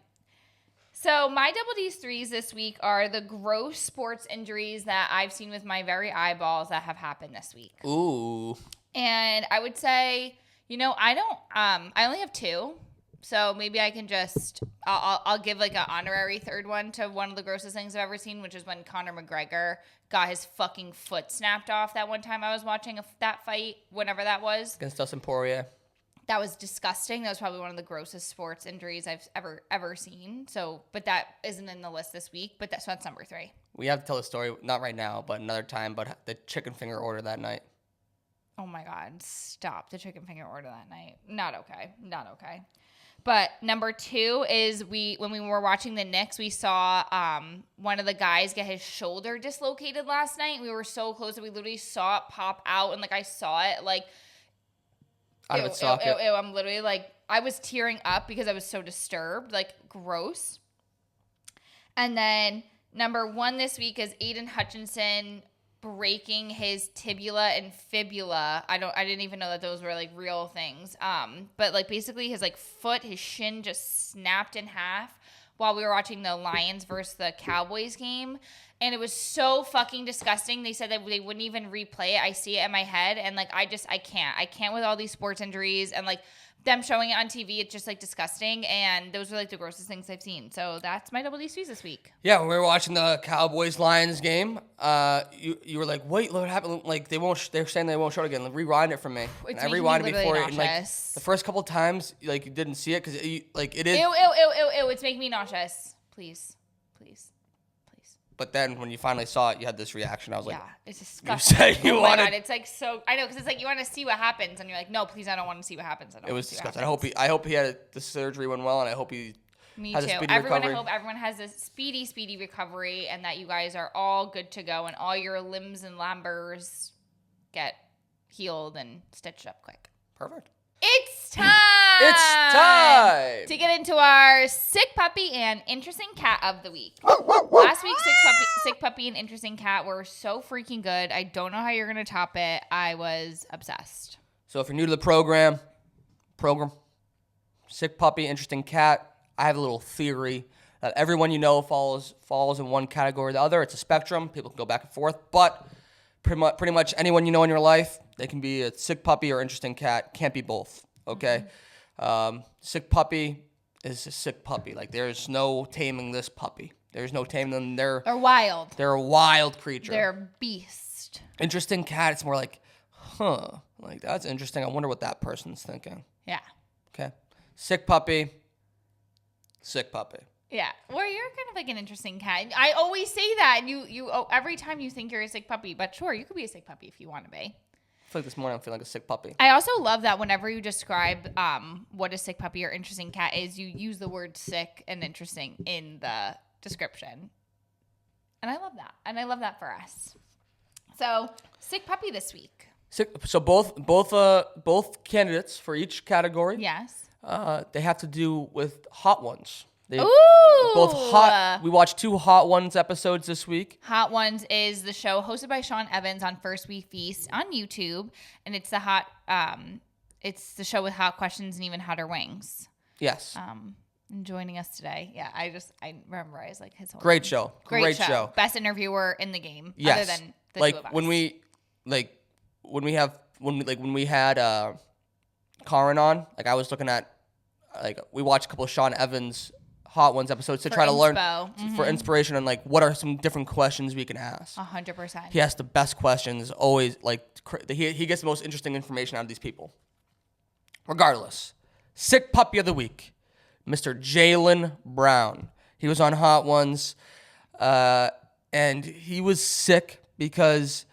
So, my double D's threes this week are the gross sports injuries that I've seen with my very eyeballs that have happened this week. Ooh. And I would say, I only have 2. So maybe I can I'll give an honorary third one to one of the grossest things I've ever seen, which is when Conor McGregor got his fucking foot snapped off that one time I was watching that fight, whenever that was. Against Dustin Poirier. That was disgusting. That was probably one of the grossest sports injuries I've ever seen. So, but that isn't in the list this week, but that's number 3. We have to tell the story, not right now, but another time, but the chicken finger order that night. Oh my God, stop. The chicken finger order that night. Not okay. But number 2 is when we were watching the Knicks, we saw one of the guys get his shoulder dislocated last night. We were so close that we literally saw it pop out, and I saw it out of its socket. Ew, I'm literally I was tearing up because I was so disturbed, gross. And then number 1 this week is Aiden Hutchinson breaking his tibula and fibula. I didn't even know that those were real things. But basically his foot, his shin just snapped in half while we were watching the Lions versus the Cowboys game. And it was so fucking disgusting. They said that they wouldn't even replay it. I see it in my head. And like, I can't. I can't with all these sports injuries and like them showing it on TV. It's just like disgusting. And those were like the grossest things I've seen. So that's my double DCs this week. Yeah, when we were watching the Cowboys-Lions game, you were like, wait, look what happened. Like, they're saying they won't show it again. Like, rewind it for me. It's and I rewinded before it. And like, nauseous. the first couple of times, like, you didn't see it because like, it is. Ew, ew, ew, ew, ew. It's making me nauseous. Please. But then when you finally saw it, you had this reaction. I was like, yeah, it's disgusting. You said you oh wanted. My God, it's like so. I know because it's like you want to see what happens, and you're like, no, please, I don't want to see what happens. It was disgusting. I hope he had the surgery went well, and I hope he. Me has too. A speedy everyone, recovery. I hope everyone has a speedy recovery, and that you guys are all good to go, and all your limbs and lambers get healed and stitched up quick. Perfect. It's time. It's time to get into our sick puppy and interesting cat of the week. Last week's sick puppy and interesting cat were so freaking good. I don't know how you're gonna top it. I was obsessed. So if you're new to the program, sick puppy, interesting cat. I have a little theory that everyone you know falls in one category or the other. It's a spectrum. People can go back and forth, but pretty much anyone you know in your life, they can be a sick puppy or interesting cat. Can't be both. Okay. Sick puppy is a sick puppy. Like, there's no taming this puppy. There's no taming them. They're wild. They're a wild creature. They're a beast. Interesting cat. It's more like, like, that's interesting. I wonder what that person's thinking. Yeah. Okay. Sick puppy. Yeah. Well, you're kind of like an interesting cat. I always say that, and you every time you think you're a sick puppy, but sure, you could be a sick puppy if you want to be. I feel like this morning I'm feeling like a sick puppy. I also love that whenever you describe what a sick puppy or interesting cat is, you use the word sick and interesting in the description. And I love that. And I love that for us. So, sick puppy this week. So both candidates for each category. Yes. They have to do with hot ones. Ooh. Both hot. We watched 2 Hot Ones episodes this week. Hot Ones is the show hosted by Sean Evans on First We Feast on YouTube, and it's the it's the show with hot questions and even hotter wings. Yes. And joining us today, yeah, I memorize like his whole. Great name. show. Great show. Best interviewer in the game. Yes. Other than the like two of us. when we had Karin on, like, I was looking at, like, we watched a couple of Sean Evans Hot Ones episodes to try to learn for inspiration and like what are some different questions we can ask. 100%. He asks the best questions always. Like, he gets the most interesting information out of these people. Regardless, sick puppy of the week, Mr. Jaylen Brown. He was on Hot Ones, and he was sick because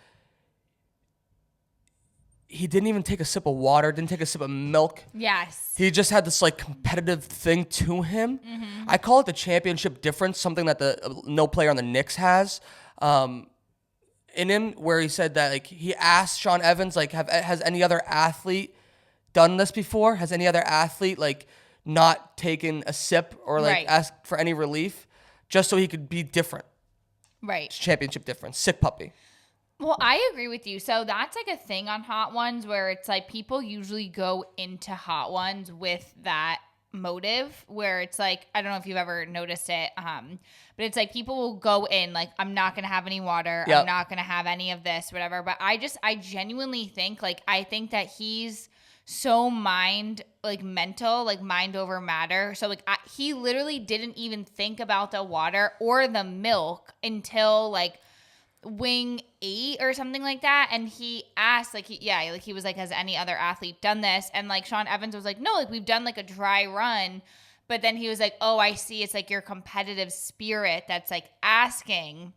he didn't even take a sip of water, didn't take a sip of milk. Yes. He just had this like competitive thing to him. Mm-hmm. I call it the championship difference, something that no player on the Knicks has in him, where he said that, like, he asked Sean Evans, like, has any other athlete done this before? Has any other athlete, like, not taken a sip or like asked for any relief just so he could be different? Right. It's championship difference. Sick puppy. Well, I agree with you. So that's like a thing on Hot Ones where it's like people usually go into Hot Ones with that motive where it's like, I don't know if you've ever noticed it, but it's like people will go in like, I'm not going to have any water. Yep. I'm not going to have any of this, whatever. But I genuinely think, like, I think that he's so mental, like mind over matter. So like he literally didn't even think about the water or the milk until like wing 8 or something like that, and he asked he was like, has any other athlete done this? And like Sean Evans was like, no, like we've done like a dry run. But then he was like, oh, I see, it's like your competitive spirit that's like asking,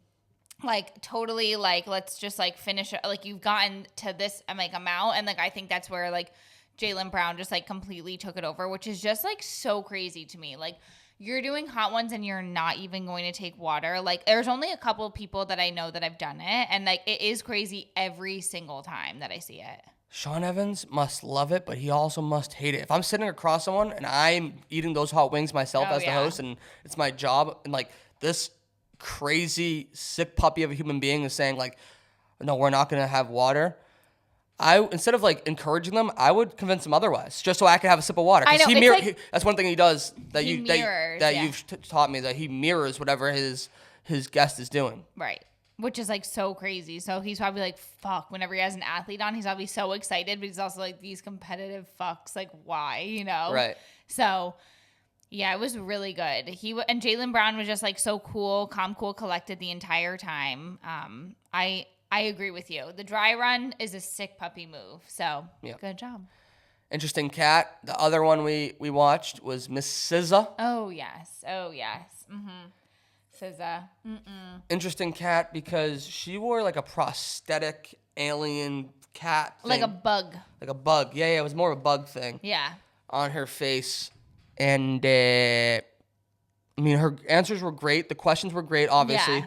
like, totally, like, let's just like finish it, like you've gotten to this like amount. And like I think that's where like Jaylen Brown just like completely took it over, which is just like so crazy to me. Like, you're doing Hot Ones and you're not even going to take water. Like, there's only a couple of people that I know that have done it. And like, it is crazy every single time that I see it. Sean Evans must love it, but he also must hate it. If I'm sitting across someone and I'm eating those hot wings myself as the host and it's my job, and like this crazy sick puppy of a human being is saying like, no, we're not going to have water. instead of like encouraging them, I would convince them otherwise, just so I could have a sip of water. 'Cause I know, it's like- that's one thing he does that He mirrors, that yeah. you've taught me, that he mirrors whatever his guest is doing. Right. Which is like so crazy. So he's probably like, fuck, whenever he has an athlete on, he's probably so excited, but he's also like, these competitive fucks, like why, you know? Right. So yeah, it was really good. And Jaylen Brown was just like so cool, calm, cool, collected the entire time. I agree with you. The dry run is a sick puppy move. So Good job. Interesting cat. The other one we watched was Miss SZA. Oh yes. Mm-hmm. SZA. Interesting cat because she wore like a prosthetic alien cat thing. Like a bug. Like a bug. Yeah, it was more of a bug thing. Yeah. On her face. And I mean, her answers were great. The questions were great, obviously.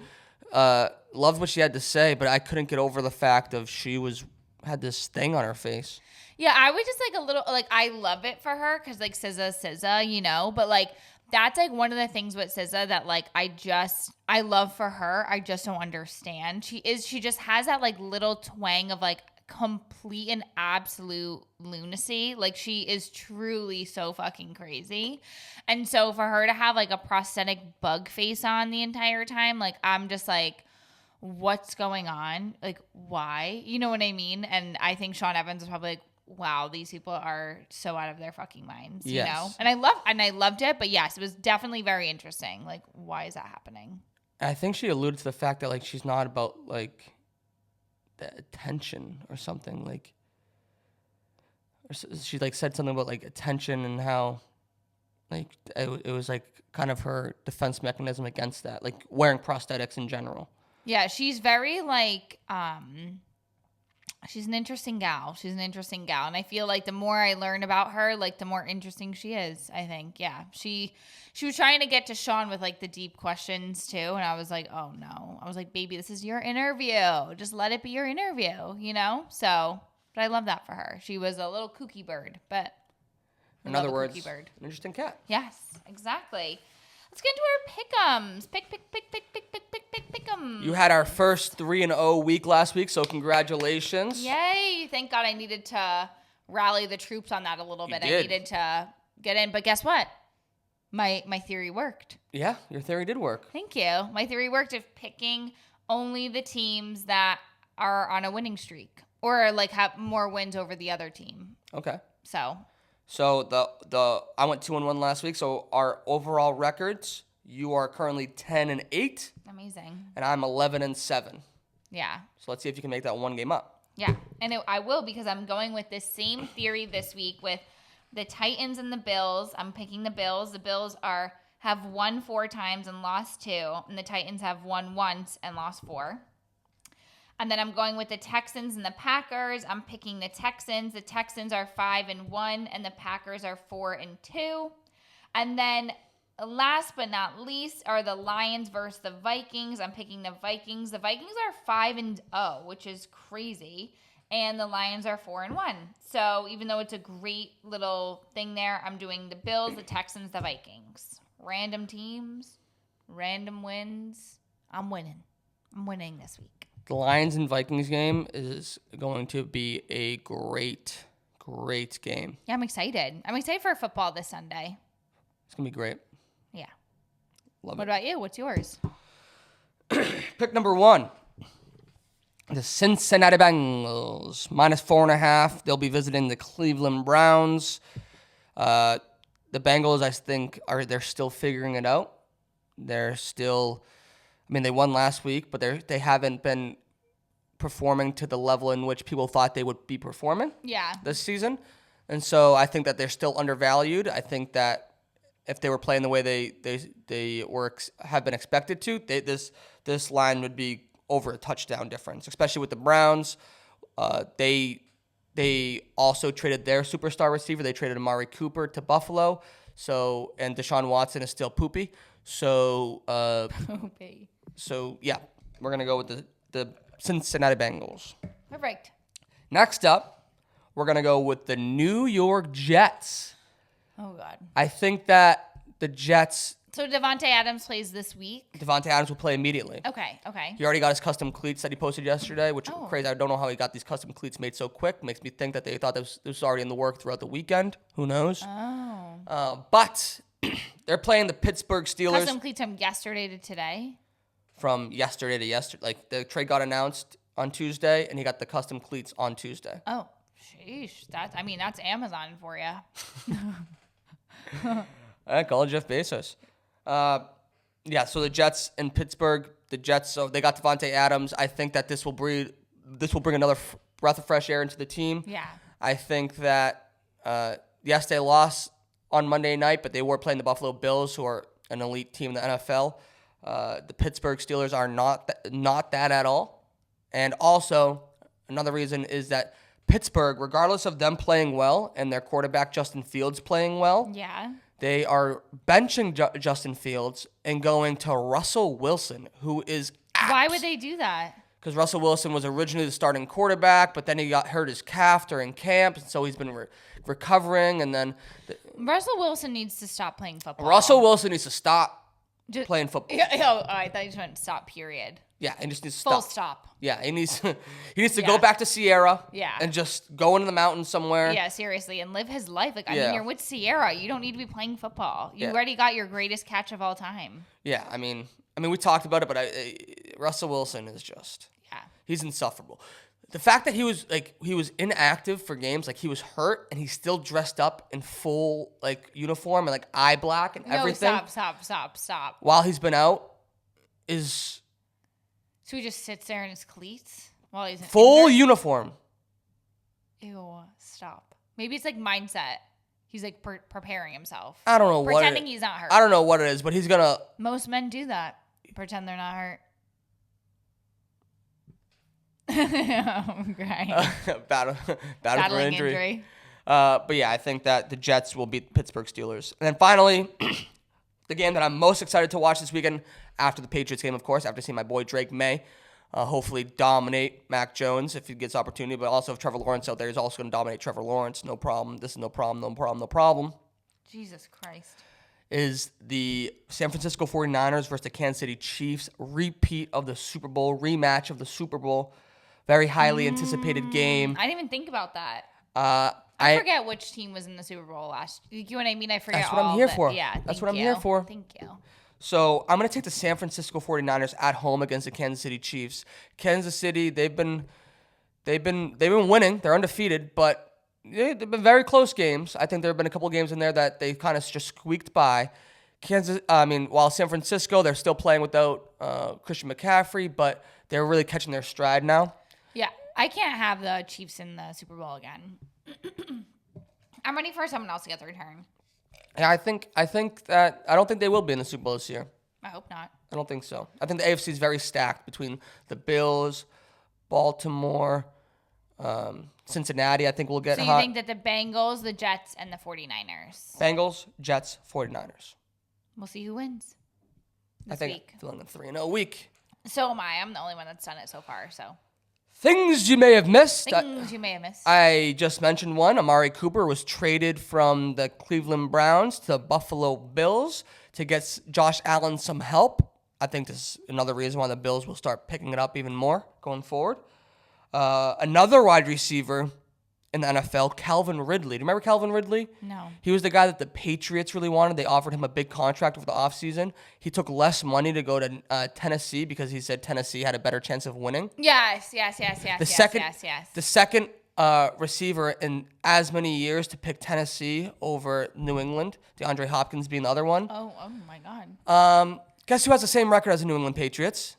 Yeah. Loved what she had to say, but I couldn't get over the fact of had this thing on her face. Yeah, I was just like a little, like, I love it for her because, like, SZA, you know, but, like, that's, like, one of the things with SZA that, like, I love for her. I just don't understand. She just has that, like, little twang of, like, complete and absolute lunacy. Like, she is truly so fucking crazy. And so for her to have, like, a prosthetic bug face on the entire time, like, I'm just like, what's going on? Like, why? You know what I mean? And I think Sean Evans is probably like, wow, these people are so out of their fucking minds, you know? And I loved it, but yes, it was definitely very interesting. Like, why is that happening? I think she alluded to the fact that, like, she's not about, like, the attention or something. Like, or she, like, said something about, like, attention and how, like, it was, like, kind of her defense mechanism against that. Like, wearing prosthetics in general. Yeah, she's very, like, she's an interesting gal. And I feel like the more I learn about her, like, the more interesting she is, I think. Yeah. She was trying to get to Sean with, like, the deep questions, too. And I was like, oh, no. I was like, baby, this is your interview. Just let it be your interview, you know? So, but I love that for her. She was a little kooky bird, but in other words, an interesting cat. Yes, exactly. Let's get into our pick'ems. Pick'em. You had our first 3-0 week last week, so congratulations. Yay. Thank God I needed to rally the troops on that a little bit. I needed to get in. But guess what? My theory worked. Yeah, your theory did work. Thank you. My theory worked of picking only the teams that are on a winning streak or like have more wins over the other team. Okay. So the I went 2-1 last week. So our overall records, you are currently 10-8. Amazing. And I'm 11-7. Yeah. So let's see if you can make that one game up. Yeah, and I will because I'm going with this same theory this week with the Titans and the Bills. I'm picking the Bills. The Bills have won 4 times and lost 2, and the Titans have won once and lost 4. And then I'm going with the Texans and the Packers. I'm picking the Texans. The Texans are 5-1, and the Packers are 4-2. And then last but not least are the Lions versus the Vikings. I'm picking the Vikings. The Vikings are 5-0, which is crazy. And the Lions are 4-1. So even though it's a great little thing there, I'm doing the Bills, the Texans, the Vikings. Random teams, random wins. I'm winning. I'm winning this week. The Lions and Vikings game is going to be a great game. Yeah, I'm excited. I'm excited for football this Sunday. It's going to be great. Yeah. Love it. What about you? What's yours? Pick number 1. The Cincinnati Bengals, -4.5. They'll be visiting the Cleveland Browns. The Bengals, I think, they're still figuring it out. They're still, I mean, they won last week, but they haven't been performing to the level in which people thought they would be performing. Yeah. This season. And so I think that they're still undervalued. I think that if they were playing the way they have been expected to, this line would be over a touchdown difference, especially with the Browns. They also traded their superstar receiver. They traded Amari Cooper to Buffalo. And Deshaun Watson is still poopy. So yeah, we're gonna go with the Cincinnati Bengals. Perfect. Next up, we're gonna go with the New York Jets. Oh God. I think that the Jets So Devontae Adams plays this week? Devontae Adams will play immediately. Okay. He already got his custom cleats that he posted yesterday, which is crazy. I don't know how he got these custom cleats made so quick. Makes me think that they thought this was already in the work throughout the weekend. Who knows? Oh. But they're playing the Pittsburgh Steelers. Custom cleats from yesterday to today? From yesterday to yesterday. Like, the trade got announced on Tuesday, and he got the custom cleats on Tuesday. Oh, sheesh. That's Amazon for you. Call it Jeff Bezos. So the Jets in Pittsburgh, so they got Devontae Adams. I think that this will bring another breath of fresh air into the team. Yeah. I think that, yes, they lost on Monday night, but they were playing the Buffalo Bills, who are an elite team in the NFL. The Pittsburgh Steelers are not that at all. And also, another reason is that Pittsburgh, regardless of them playing well and their quarterback Justin Fields playing well, Yeah. they are benching Justin Fields and going to Russell Wilson, who is Why would they do that? because Russell Wilson was originally the starting quarterback, but then he got hurt his calf during camp, so he's been recovering. And then Russell Wilson needs to stop playing football. Russell Wilson needs to stop playing football. Oh, I thought you just meant stop, period. Yeah, he just needs to Full stop. stop. Yeah, he needs to go back to Sierra. Yeah. And just go into the mountains somewhere. Yeah, seriously, and live his life. Like, I Yeah. mean, you're with Sierra. You don't need to be playing football. You Yeah. already got your greatest catch of all time. Yeah, I mean, we talked about it, but Russell Wilson is just he's insufferable. The fact that he was inactive for games, like he was hurt and he's still dressed up in full uniform and eye black and everything. No, stop. While he's been out is So he just sits there in his cleats while he's full injured? uniform. Ew, stop. Maybe it's mindset. He's preparing himself. I don't know what Pretending he's not hurt. I don't know what it is, but he's gonna. Most men do that. Pretend they're not hurt. I'm crying. Battling for injury. injury. But yeah, I think that the Jets will beat the Pittsburgh Steelers. And then finally, the game that I'm most excited to watch this weekend, after the Patriots game, of course, after seeing my boy Drake May hopefully dominate Mac Jones if he gets opportunity, but also if Trevor Lawrence out there, he's also going to dominate Trevor Lawrence. No problem. This is no problem. Jesus Christ. Is the San Francisco 49ers versus the Kansas City Chiefs, repeat of the Super Bowl, rematch of the Super Bowl. Very highly anticipated game. I didn't even think about that. I forget which team was in the Super Bowl last. You know what I mean? I forget. That's what I'm here for. Yeah, that's what I'm here for. Thank you. So I'm going to take the San Francisco 49ers at home against the Kansas City Chiefs. Kansas City, they've been winning. They're undefeated, but they've been very close games. I think there have been a couple games in there that they kind of just squeaked by. While San Francisco, they're still playing without Christian McCaffrey, but they're really catching their stride now. Yeah, I can't have the Chiefs in the Super Bowl again. I'm ready for someone else to get the return. Yeah, I think that I don't think they will be in the Super Bowl this year. I hope not. I don't think so. I think the AFC is very stacked between the Bills, Baltimore, Cincinnati. I think we'll get hot. So you think that the Bengals, the Jets, and the 49ers? Bengals, Jets, 49ers. We'll see who wins this I think week. feeling a 3-0 week. So am I. I'm the only one that's done it so far, so. Things you may have missed. Things you may have missed. I just mentioned one. Amari Cooper was traded from the Cleveland Browns to Buffalo Bills to get Josh Allen some help. I think this is another reason why the Bills will start picking it up even more going forward. Another wide receiver in the NFL, Calvin Ridley. Do you remember Calvin Ridley? No. He was the guy that the Patriots really wanted. They offered him a big contract over the offseason. He took less money to go to Tennessee because he said Tennessee had a better chance of winning. Yes. The second receiver in as many years to pick Tennessee over New England, DeAndre Hopkins being the other one. Oh my God. Guess who has the same record as the New England Patriots?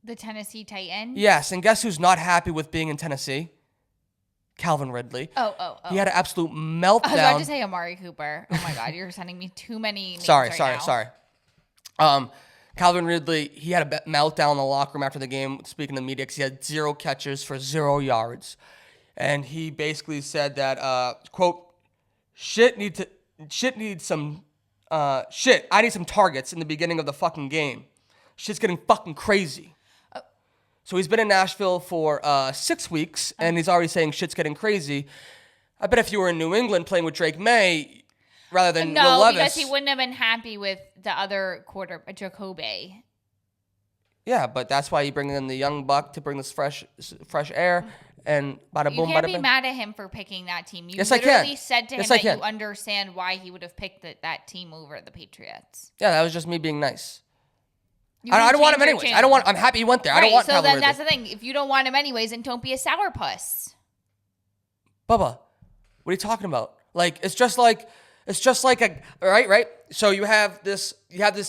The Tennessee Titans? Yes, and guess who's not happy with being in Tennessee? Calvin Ridley. Oh. He had an absolute meltdown. I was about to say Amari Cooper. Oh my God, you're sending me too many names Sorry. Calvin Ridley, he had a meltdown in the locker room after the game, speaking to the media, because he had 0 catches for 0 yards. And he basically said that, quote, I need some targets in the beginning of the fucking game. Shit's getting fucking crazy. So he's been in Nashville for 6 weeks, and he's already saying shit's getting crazy. I bet if you were in New England playing with Drake May, rather than no, Will Levis. because he wouldn't have been happy with the other Jacoby. Yeah, but that's why you bring in the young buck to bring this fresh air, and bada You boom, can't bada be bing. mad at him for picking that team. You Yes, I literally can. said to him Yes, I that you can. understand why he would have picked that team over the Patriots. Yeah, that was just me being nice. You I can don't want him change your anyways. tune. I'm happy he went there. Right, I don't want so Calvin then Ridley. that's the thing. If you don't want him anyways, then don't be a sourpuss. Bubba, what are you talking about? Like it's just like a right. So you have this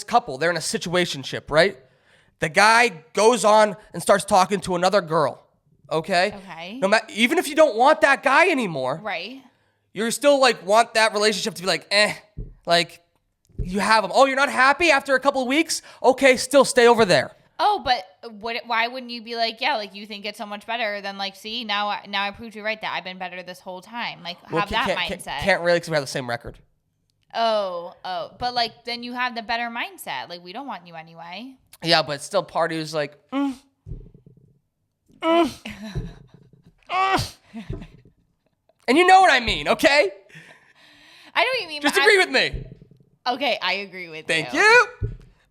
couple. They're in a situationship, right? The guy goes on and starts talking to another girl. Okay. Okay. No matter, even if you don't want that guy anymore, Right. you still like want that relationship to be like, like you have him. Oh, you're not happy after a couple of weeks? Okay, still stay over there. Oh, but why wouldn't you be like, yeah, like you think it's so much better than like, see, now I proved you right that I've been better this whole time. Like have that mindset. Can't really because we have the same record. Oh, but like then you have the better mindset. Like we don't want you anyway. Yeah, but still part of you is like, And you know what I mean, okay? I know what you mean. Just but agree with me. Okay, I agree with Thank you. you.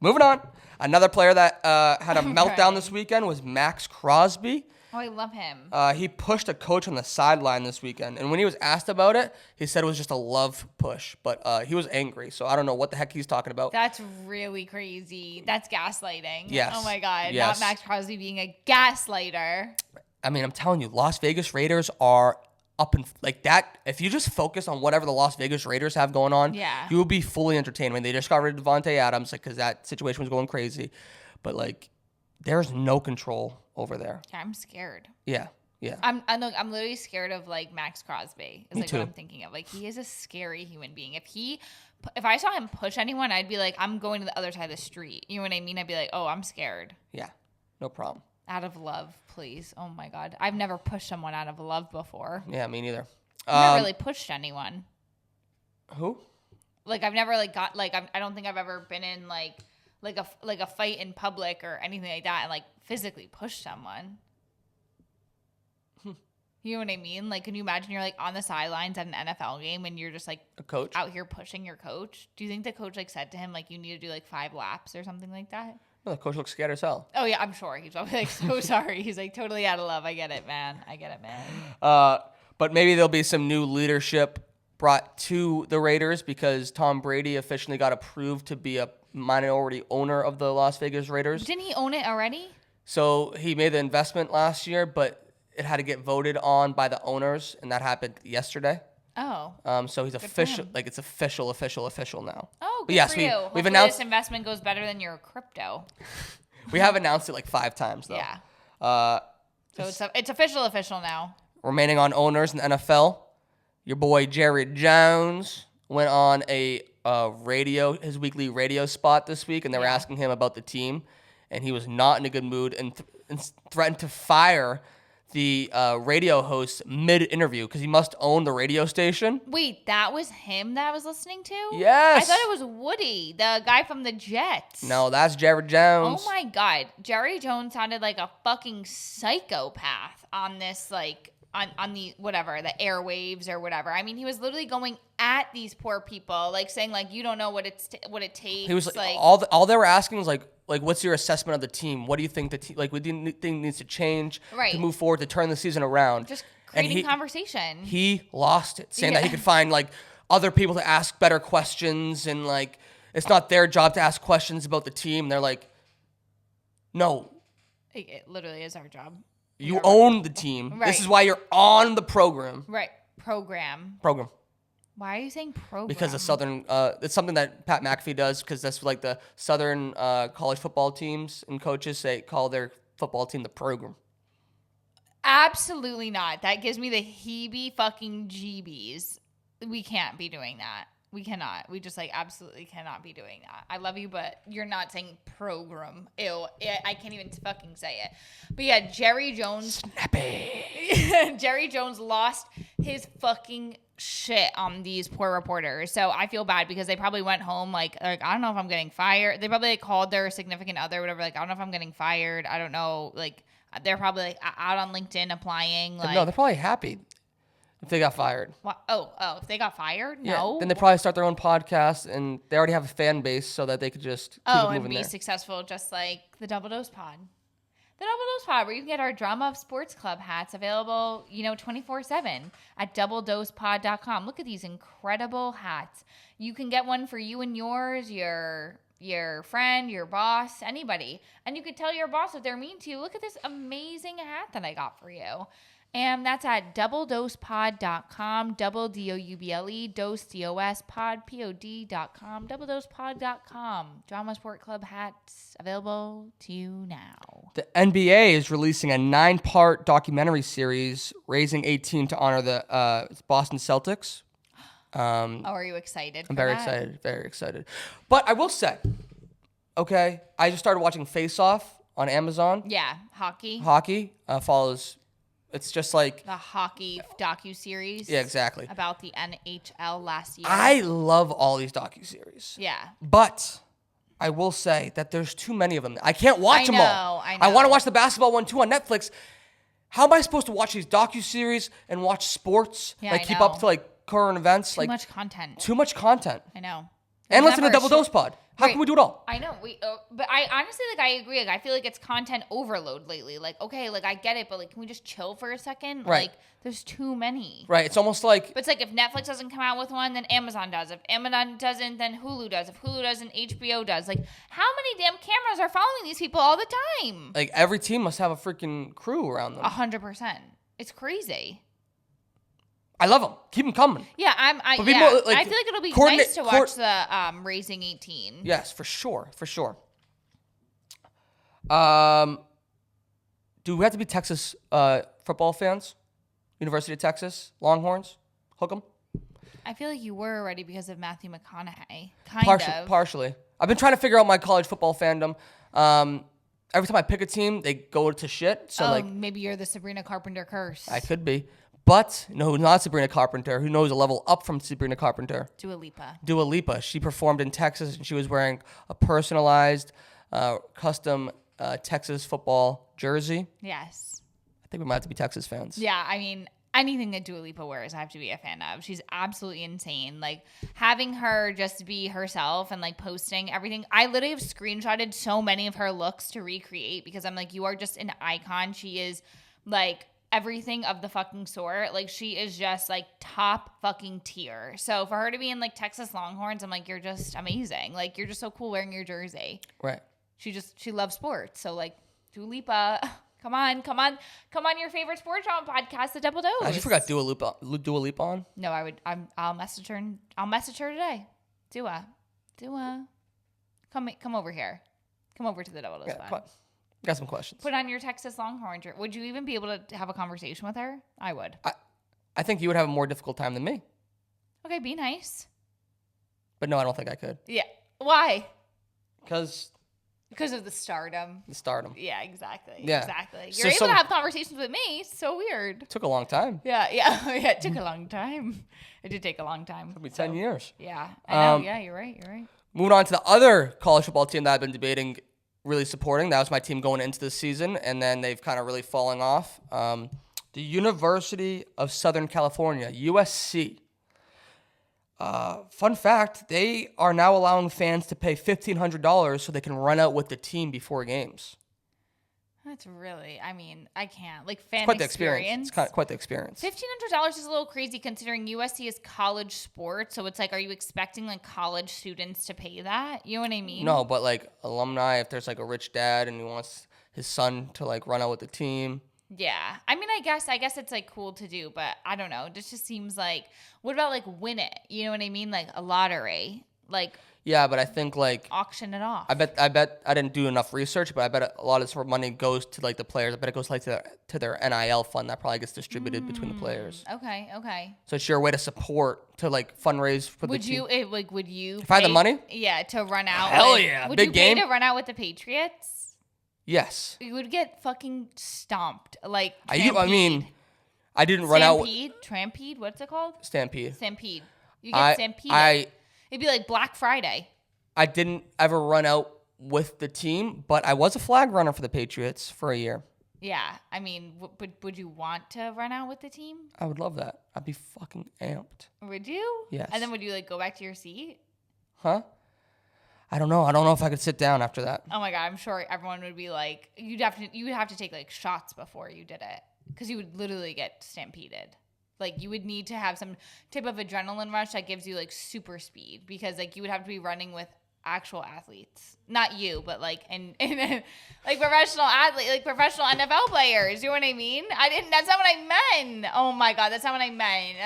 Moving on. Another player that had a Okay. meltdown this weekend was Max Crosby. Oh, I love him. He pushed a coach on the sideline this weekend, and when he was asked about it, he said it was just a love push, but he was angry, so I don't know what the heck he's talking about. That's really crazy. That's gaslighting. Yes. Oh my God. Yes. Not Max Crosby being a gaslighter. I mean, I'm telling you, Las Vegas Raiders are up and like that. If you just focus on whatever the Las Vegas Raiders have going on, Yeah. you will be fully entertained. I mean, they just got rid of Devontae Adams, like, because that situation was going crazy, but like, there's no control over there. Yeah, I'm scared. Yeah, yeah. I'm literally scared of like Max Crosby. Is Me like too. what I'm thinking of. Like he is a scary human being. If I saw him push anyone, I'd be like, I'm going to the other side of the street. You know what I mean? I'd be like, oh, I'm scared. Yeah, no problem. Out of love, please. Oh my God, I've never pushed someone out of love before. Yeah, me neither. I've never really pushed anyone. Who? Like I've never like got like I don't think I've ever been in like a fight in public or anything like that and like physically pushed someone. You know what I mean? Like, can you imagine you're like on the sidelines at an NFL game and you're just like A coach? out here pushing your coach? Do you think the coach like said to him like you need to do like 5 laps or something like that? No, the coach looks scared as hell. Oh yeah, I'm sure he's probably like so sorry. He's like totally out of love. I get it, man. But maybe there'll be some new leadership brought to the Raiders because Tom Brady officially got approved to be a minority owner of the Las Vegas Raiders. Didn't he own it already? So he made the investment last year, but it had to get voted on by the owners, and that happened yesterday. Oh. So he's official, like it's official now. Oh, But good yes, for you. we've Hopefully announced. this investment goes better than your crypto. We have announced it like 5 times though. Yeah. So it's official now. Remaining on owners in the NFL, your boy Jerry Jones went on a his weekly radio spot this week, and they were asking him about the team, and he was not in a good mood and threatened to fire the radio host mid-interview because he must own the radio station. Wait, that was him that I was listening to? Yes. I thought it was Woody, the guy from the Jets. No, that's Jerry Jones. Oh my God. Jerry Jones sounded like a fucking psychopath on this, like, on the, whatever, the airwaves or whatever. I mean, he was literally going at these poor people, like saying, like, you don't know what it takes. He was like all they were asking was like, what's your assessment of the team? What do you think the team, like, what do you think needs to change to move forward to turn the season around? Just creating conversation. He lost it, saying that he could find like other people to ask better questions, and like it's not their job to ask questions about the team. And they're like, no, It literally is our job. you own the team. Right. This is why you're on the program. Right. Program. Why are you saying program? Because the Southern, it's something that Pat McAfee does because that's like the Southern college football teams and coaches call their football team the program. Absolutely not. That gives me the heebie-fucking-jeebies. We can't be doing that. We cannot. We just like absolutely cannot be doing that. I love you, but you're not saying program. Ew. I can't even fucking say it. But yeah, Jerry Jones. Snappy. Jerry Jones lost his fucking shit on these poor reporters. So I feel bad because they probably went home like I don't know if I'm getting fired. They probably like, called their significant other, whatever. Like I don't know if I'm getting fired. I don't know. Like they're probably like out on LinkedIn applying. Like No, they're probably happy. If they got fired. What? Oh, if they got fired? Yeah, No. then they probably start their own podcast, and they already have a fan base so that they could just keep it moving and be there. successful just like the Double Dose Pod. The Double Dose Pod, where you can get our Drama of Sports Club hats available, 24/7 at doubledosepod.com. Look at these incredible hats. You can get one for you and yours, your friend, your boss, anybody. And you could tell your boss if they're mean to you, look at this amazing hat that I got for you. And that's at doubledosepod.com, double DOUBLE, dose DOS, pod, POD.com, doubledosepod.com. Drama Sport Club hats available to you now. The NBA is releasing a 9-part documentary series, Raising 18, to honor the Boston Celtics. Are you excited? I'm very excited. But I will say, okay, I just started watching Face Off on Amazon. Yeah, hockey. Hockey follows. It's just like The hockey docuseries. Yeah, exactly. About the NHL last year. I love all these docuseries. Yeah. But I will say that there's too many of them. I can't watch them all. I know. I want to watch the basketball one too on Netflix. How am I supposed to watch these docuseries and watch sports? Yeah, like I keep know. up to like current events? Too much content. Too much content. I know. And There's listen to never a Double short- Dose Pod. How Right. can we do it all? I know. But I honestly, I agree. I feel like it's content overload lately. Okay, I get it, but can we just chill for a second? Right. There's too many. Right. It's almost like But it's like if Netflix doesn't come out with one, then Amazon does. If Amazon doesn't, then Hulu does. If Hulu doesn't, HBO does. How many damn cameras are following these people all the time? every team must have a freaking crew around them. 100%. It's crazy. I love them. Keep them coming. Yeah, But people, I feel like it'll be nice to watch the Raising 18. Yes, for sure. Do we have to be Texas football fans? University of Texas Longhorns? Hook 'em? I feel like you were already because of Matthew McConaughey. Kind of. Partially. I've been trying to figure out my college football fandom. Every time I pick a team, they go to shit. So maybe you're the Sabrina Carpenter curse. I could be. But no, not Sabrina Carpenter. Who knows a level up from Sabrina Carpenter? Dua Lipa. Dua Lipa. She performed in Texas, and she was wearing a personalized, custom Texas football jersey. Yes. I think we might have to be Texas fans. Yeah, anything that Dua Lipa wears, I have to be a fan of. She's absolutely insane. Having her just be herself and posting everything. I literally have screenshotted so many of her looks to recreate because I'm you are just an icon. She is everything of the fucking sort. She is just top fucking tier. So for her to be in Texas Longhorns, I'm you're just amazing. You're just so cool wearing your jersey. Right. She loves sports. So Dua Lipa, come on your favorite sports drama podcast, The Double Dose. I just forgot Dua Lipa on. No, I'll message her. I'll message her today. Dua, come over here. Come over to the Double Dose Pod. Got some questions. Put on your Texas Longhorn shirt. Would you even be able to have a conversation with her? I would. I think you would have a more difficult time than me. Okay, be nice. But no, I don't think I could. Yeah. Why? Because of the stardom. Yeah. Exactly. Yeah. Exactly. So You're able to have conversations with me. It's so weird. It took a long time. Yeah. It took a long time. It did take a long time. It'll be 10 years. Yeah. I know. Yeah, you're right. Moving on to the other college football team that I've been debating really supporting. That was my team going into the season, and then they've kind of really fallen off. The University of Southern California, USC. Fun fact, they are now allowing fans to pay $1,500 so they can run out with the team before games. That's really, I can't. Fan It's quite the experience. It's quite the experience. $1,500 is a little crazy considering USC is college sports. So it's are you expecting college students to pay that? You know what I mean? No, but alumni, if there's a rich dad and he wants his son to run out with the team. Yeah. I guess it's cool to do, but I don't know. This just seems what about win it? You know what I mean? A lottery. Yeah, but I think auction it off. I bet I didn't do enough research, but I bet a lot of this money goes to the players. I bet it goes to their NIL fund that probably gets distributed between the players. Okay. So it's your way to support to fundraise for the team. Would you if I had the money? Yeah, to run out. Hell yeah. Would Big you pay game. to run out with the Patriots? Yes. You would get fucking stomped. I didn't run out. Trampede? What's it called? Stampede. You get stampede. It'd be Black Friday. I didn't ever run out with the team, but I was a flag runner for the Patriots for a year. Yeah. I mean, would you want to run out with the team? I would love that. I'd be fucking amped. Would you? Yes. And then would you like go back to your seat? Huh? I don't know. I don't know if I could sit down after that. Oh my God, I'm sure everyone would be like, you would have to take like shots before you did it because you would literally get stampeded. Like you would need to have some type of adrenaline rush that gives you like super speed because like you would have to be running with actual athletes, not you, but like and like professional athlete, like professional NFL players. You know what I mean? That's not what I meant. Oh my God, that's not what I meant.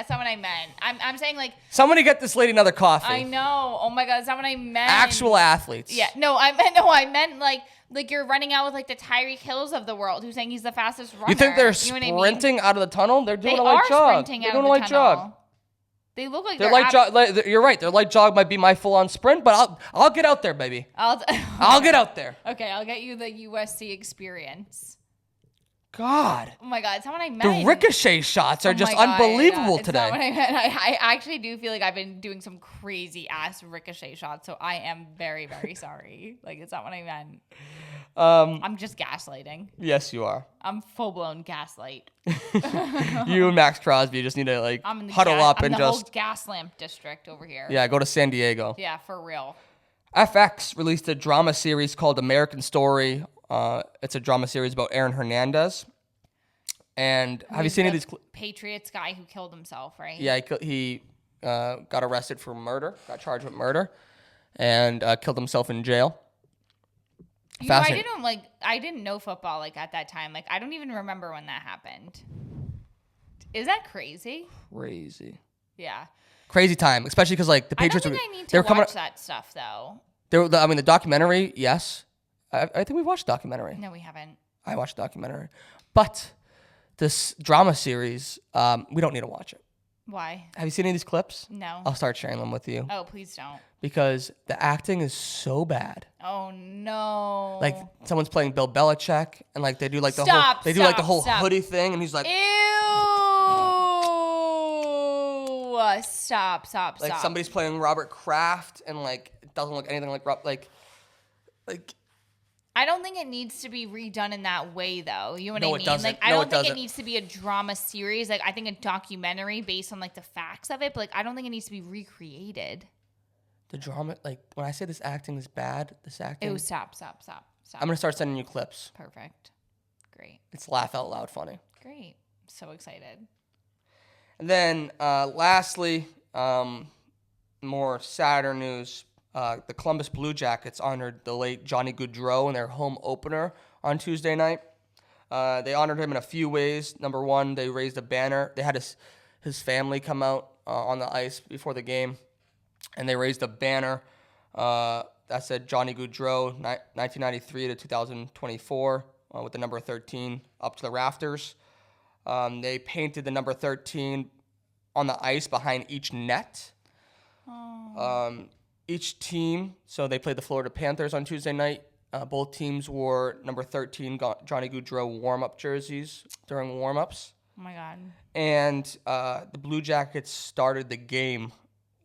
I'm saying like Somebody get this lady another coffee. I know. Oh my God, that's not what I meant. Actual athletes. Yeah. No, I meant like you're running out with like the Tyreek Hills of the world, who's saying he's the fastest runner. You think they're You know what sprinting I mean? out of the tunnel? They're doing They a light are jog. sprinting They're out doing of a the light tunnel. jog. They look like They're light jog. You're right. Their light jog might be my full-on sprint, but I'll get out there, baby. I'll get out there. Okay, I'll get you the USC experience. God. Oh my God, it's not what I meant. The ricochet shots are just unbelievable it's today. Not what I meant. I actually do feel like I've been doing some crazy ass ricochet shots, so I am very, very sorry. Like it's not what I meant. I'm just gaslighting. Yes, you are. I'm full blown gaslight. You and Max Crosby just need to like huddle up and the just whole gas lamp district over here. Yeah, go to San Diego. Yeah, for real. FX released a drama series called American Story. It's a drama series about Aaron Hernandez. And have you seen any of these? Patriots guy who killed himself, right? Yeah, he got arrested for murder, got charged with murder, and killed himself in jail. I didn't know football like at that time. Like I don't even remember when that happened. Is that crazy? Crazy. Yeah. Crazy time, especially because like the Patriots. I don't think I need to watch that stuff though. The documentary, yes. I think we've watched the documentary. No, we haven't. I watched the documentary, but this drama series, we don't need to watch it. Why? Have you seen any of these clips? No. I'll start sharing them with you. Oh, please don't. Because the acting is so bad. Oh no. Like someone's playing Bill Belichick, and like they do like the whole hoodie thing, and he's like, ew. Stop. Like somebody's playing Robert Kraft, and like it doesn't look anything like like. I don't think it needs to be redone in that way, though. You know what I mean? It doesn't. Like, I don't think it needs to be a drama series. Like, I think a documentary based on like the facts of it, but like, I don't think it needs to be recreated. The drama, like when I say this acting is bad, this acting. Ew, stop. I'm gonna start sending you clips. Perfect. Great. It's laugh out loud funny. Great. So excited. And then, lastly, more sadder news. The Columbus Blue Jackets honored the late Johnny Gaudreau in their home opener on Tuesday night. They honored him in a few ways. Number one, they raised a banner. They had his family come out on the ice before the game, and they raised a banner that said Johnny Gaudreau, 1993 to 2024, with the number 13 up to the rafters. They painted the number 13 on the ice behind each net. Each team, so they played the Florida Panthers on Tuesday night. Both teams wore number 13 Johnny Gaudreau warm-up jerseys during warm-ups. Oh, my God. And the Blue Jackets started the game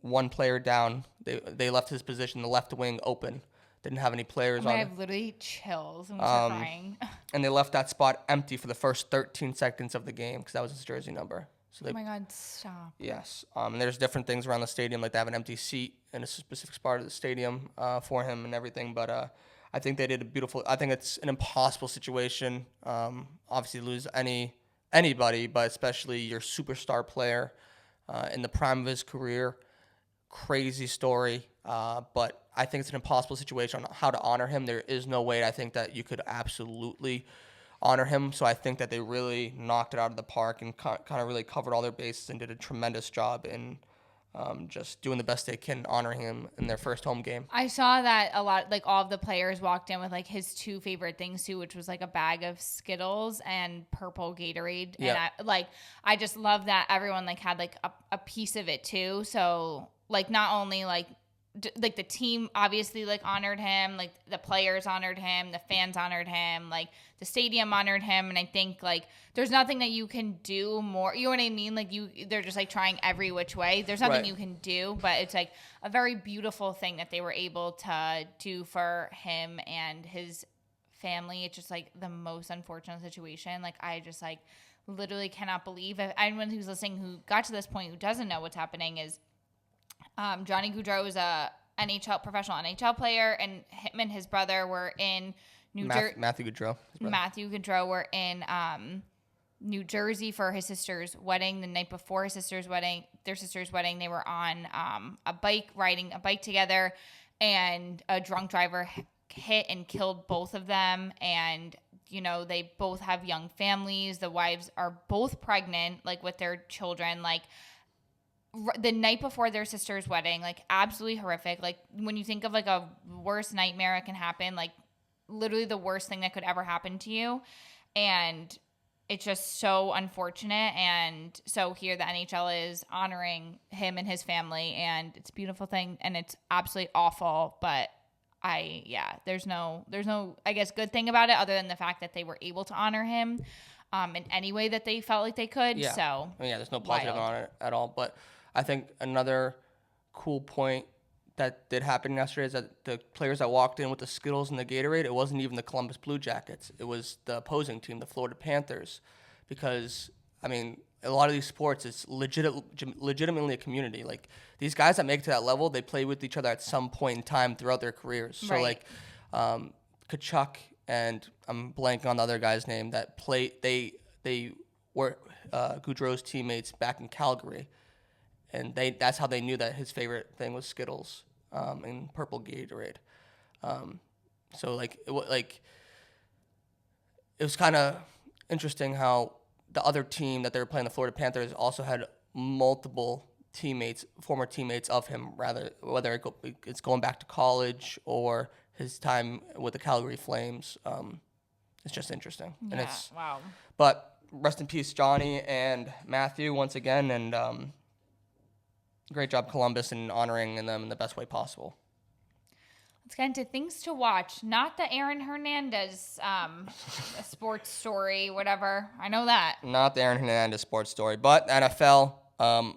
one player down. They left his position, the left wing, open. Didn't have any players on it. I have literally chills. I'm crying. And they left that spot empty for the first 13 seconds of the game because that was his jersey number. So Oh, my God, stop. Yes. And there's different things around the stadium, like they have an empty seat in a specific part of the stadium for him and everything. But I think they did a beautiful. I think it's an impossible situation. Obviously, lose anybody, but especially your superstar player in the prime of his career. Crazy story. But I think it's an impossible situation on how to honor him. There is no way I think that you could absolutely honor him. So I think that they really knocked it out of the park and kind of really covered all their bases and did a tremendous job in just doing the best they can honoring him in their first home game. I saw that a lot, like all of the players walked in with like his two favorite things too, which was like a bag of Skittles and purple Gatorade. Yeah. And I just love that everyone like had like a piece of it too. So like not only like the team obviously like honored him, like the players honored him, the fans honored him, like the stadium honored him, and I think like there's nothing that you can do more. You know what I mean? Like they're just like trying every which way. There's nothing you can do, but it's like a very beautiful thing that they were able to do for him and his family. It's just like the most unfortunate situation. Like I just like literally cannot believe if anyone who's listening who got to this point who doesn't know what's happening is Johnny Gaudreau is a professional NHL player, and him and his brother were in Matthew Gaudreau. Matthew Gaudreau were in New Jersey for his sister's wedding. The night before their sister's wedding, they were on riding a bike together, and a drunk driver hit and killed both of them. And they both have young families. The wives are both pregnant, like with their children. Like the night before their sister's wedding, like absolutely horrific. Like when you think of like a worst nightmare that can happen, like literally the worst thing that could ever happen to you. And it's just so unfortunate. And so here the NHL is honoring him and his family, and it's a beautiful thing, and it's absolutely awful. But there's no, I guess, good thing about it other than the fact that they were able to honor him in any way that they felt like they could. Yeah. So there's no positive on it at all. But I think another cool point that did happen yesterday is that the players that walked in with the Skittles and the Gatorade, it wasn't even the Columbus Blue Jackets. It was the opposing team, the Florida Panthers. Because, I mean, a lot of these sports, it's legitimately a community. Like, these guys that make it to that level, they play with each other at some point in time throughout their careers. So, Kachuk and I'm blanking on the other guy's name that they were Gaudreau's teammates back in Calgary. And that's how they knew that his favorite thing was Skittles and purple Gatorade. It was kind of interesting how the other team that they were playing, the Florida Panthers, also had multiple former teammates of him, whether it's going back to college or his time with the Calgary Flames. It's just interesting. Yeah, and wow. But rest in peace, Johnny and Matthew, once again, and great job, Columbus, in honoring them in the best way possible. Let's get into things to watch. Not the Aaron Hernandez sports story, whatever. I know that. Not the Aaron Hernandez sports story, but NFL. I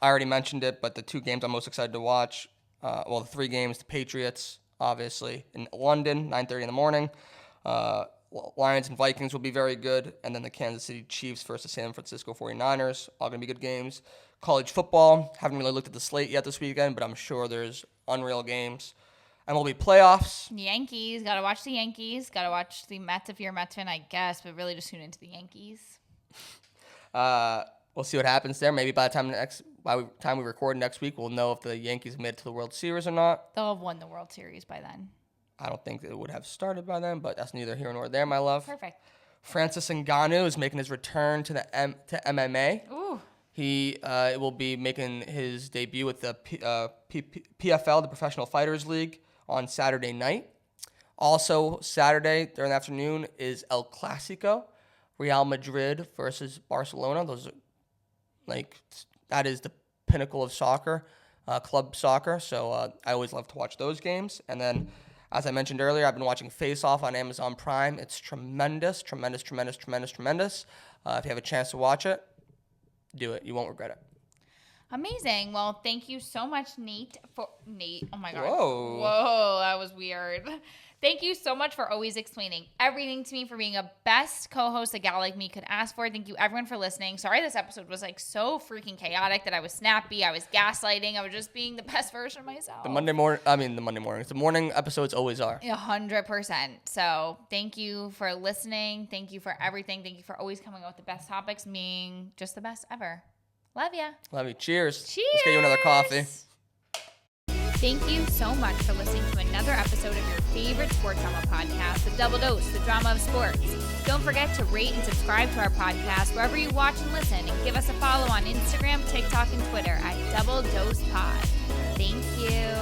already mentioned it, but the two games I'm most excited to watch, the three games, the Patriots, obviously, in London, 9:30 in the morning. Lions and Vikings will be very good. And then the Kansas City Chiefs versus the San Francisco 49ers. All going to be good games. College football. Haven't really looked at the slate yet this weekend, but I'm sure there's unreal games. And we'll be playoffs. Yankees. Got to watch the Yankees. Got to watch the Mets if you're a Mets fan, I guess, but really just tune into the Yankees. We'll see what happens there. Maybe by the time we record next week, we'll know if the Yankees made it to the World Series or not. They'll have won the World Series by then. I don't think it would have started by then, but that's neither here nor there, my love. Perfect. Francis Ngannou is making his return to MMA. Ooh. He will be making his debut with the PFL, the Professional Fighters League, on Saturday night. Also, Saturday during the afternoon is El Clasico, Real Madrid versus Barcelona. That is the pinnacle of soccer, club soccer. So I always love to watch those games. And then, as I mentioned earlier, I've been watching Face Off on Amazon Prime. It's tremendous. If you have a chance to watch it, do it. You won't regret it. Amazing. Well, thank you so much, Nate. Oh my God. Whoa, that was weird. Thank you so much for always explaining everything to me, for being a best co-host a gal like me could ask for. Thank you, everyone, for listening. Sorry this episode was so freaking chaotic that I was snappy. I was gaslighting. I was just being the best version of myself. The morning episodes always are. 100%. So thank you for listening. Thank you for everything. Thank you for always coming up with the best topics, being just the best ever. Love ya. Love you. Cheers. Cheers. Let's get you another coffee. Thank you so much for listening to another episode of your favorite sports drama podcast, The Double Dose, the drama of sports. Don't forget to rate and subscribe to our podcast wherever you watch and listen, and give us a follow on Instagram, TikTok, and Twitter at Double Dose Pod. Thank you.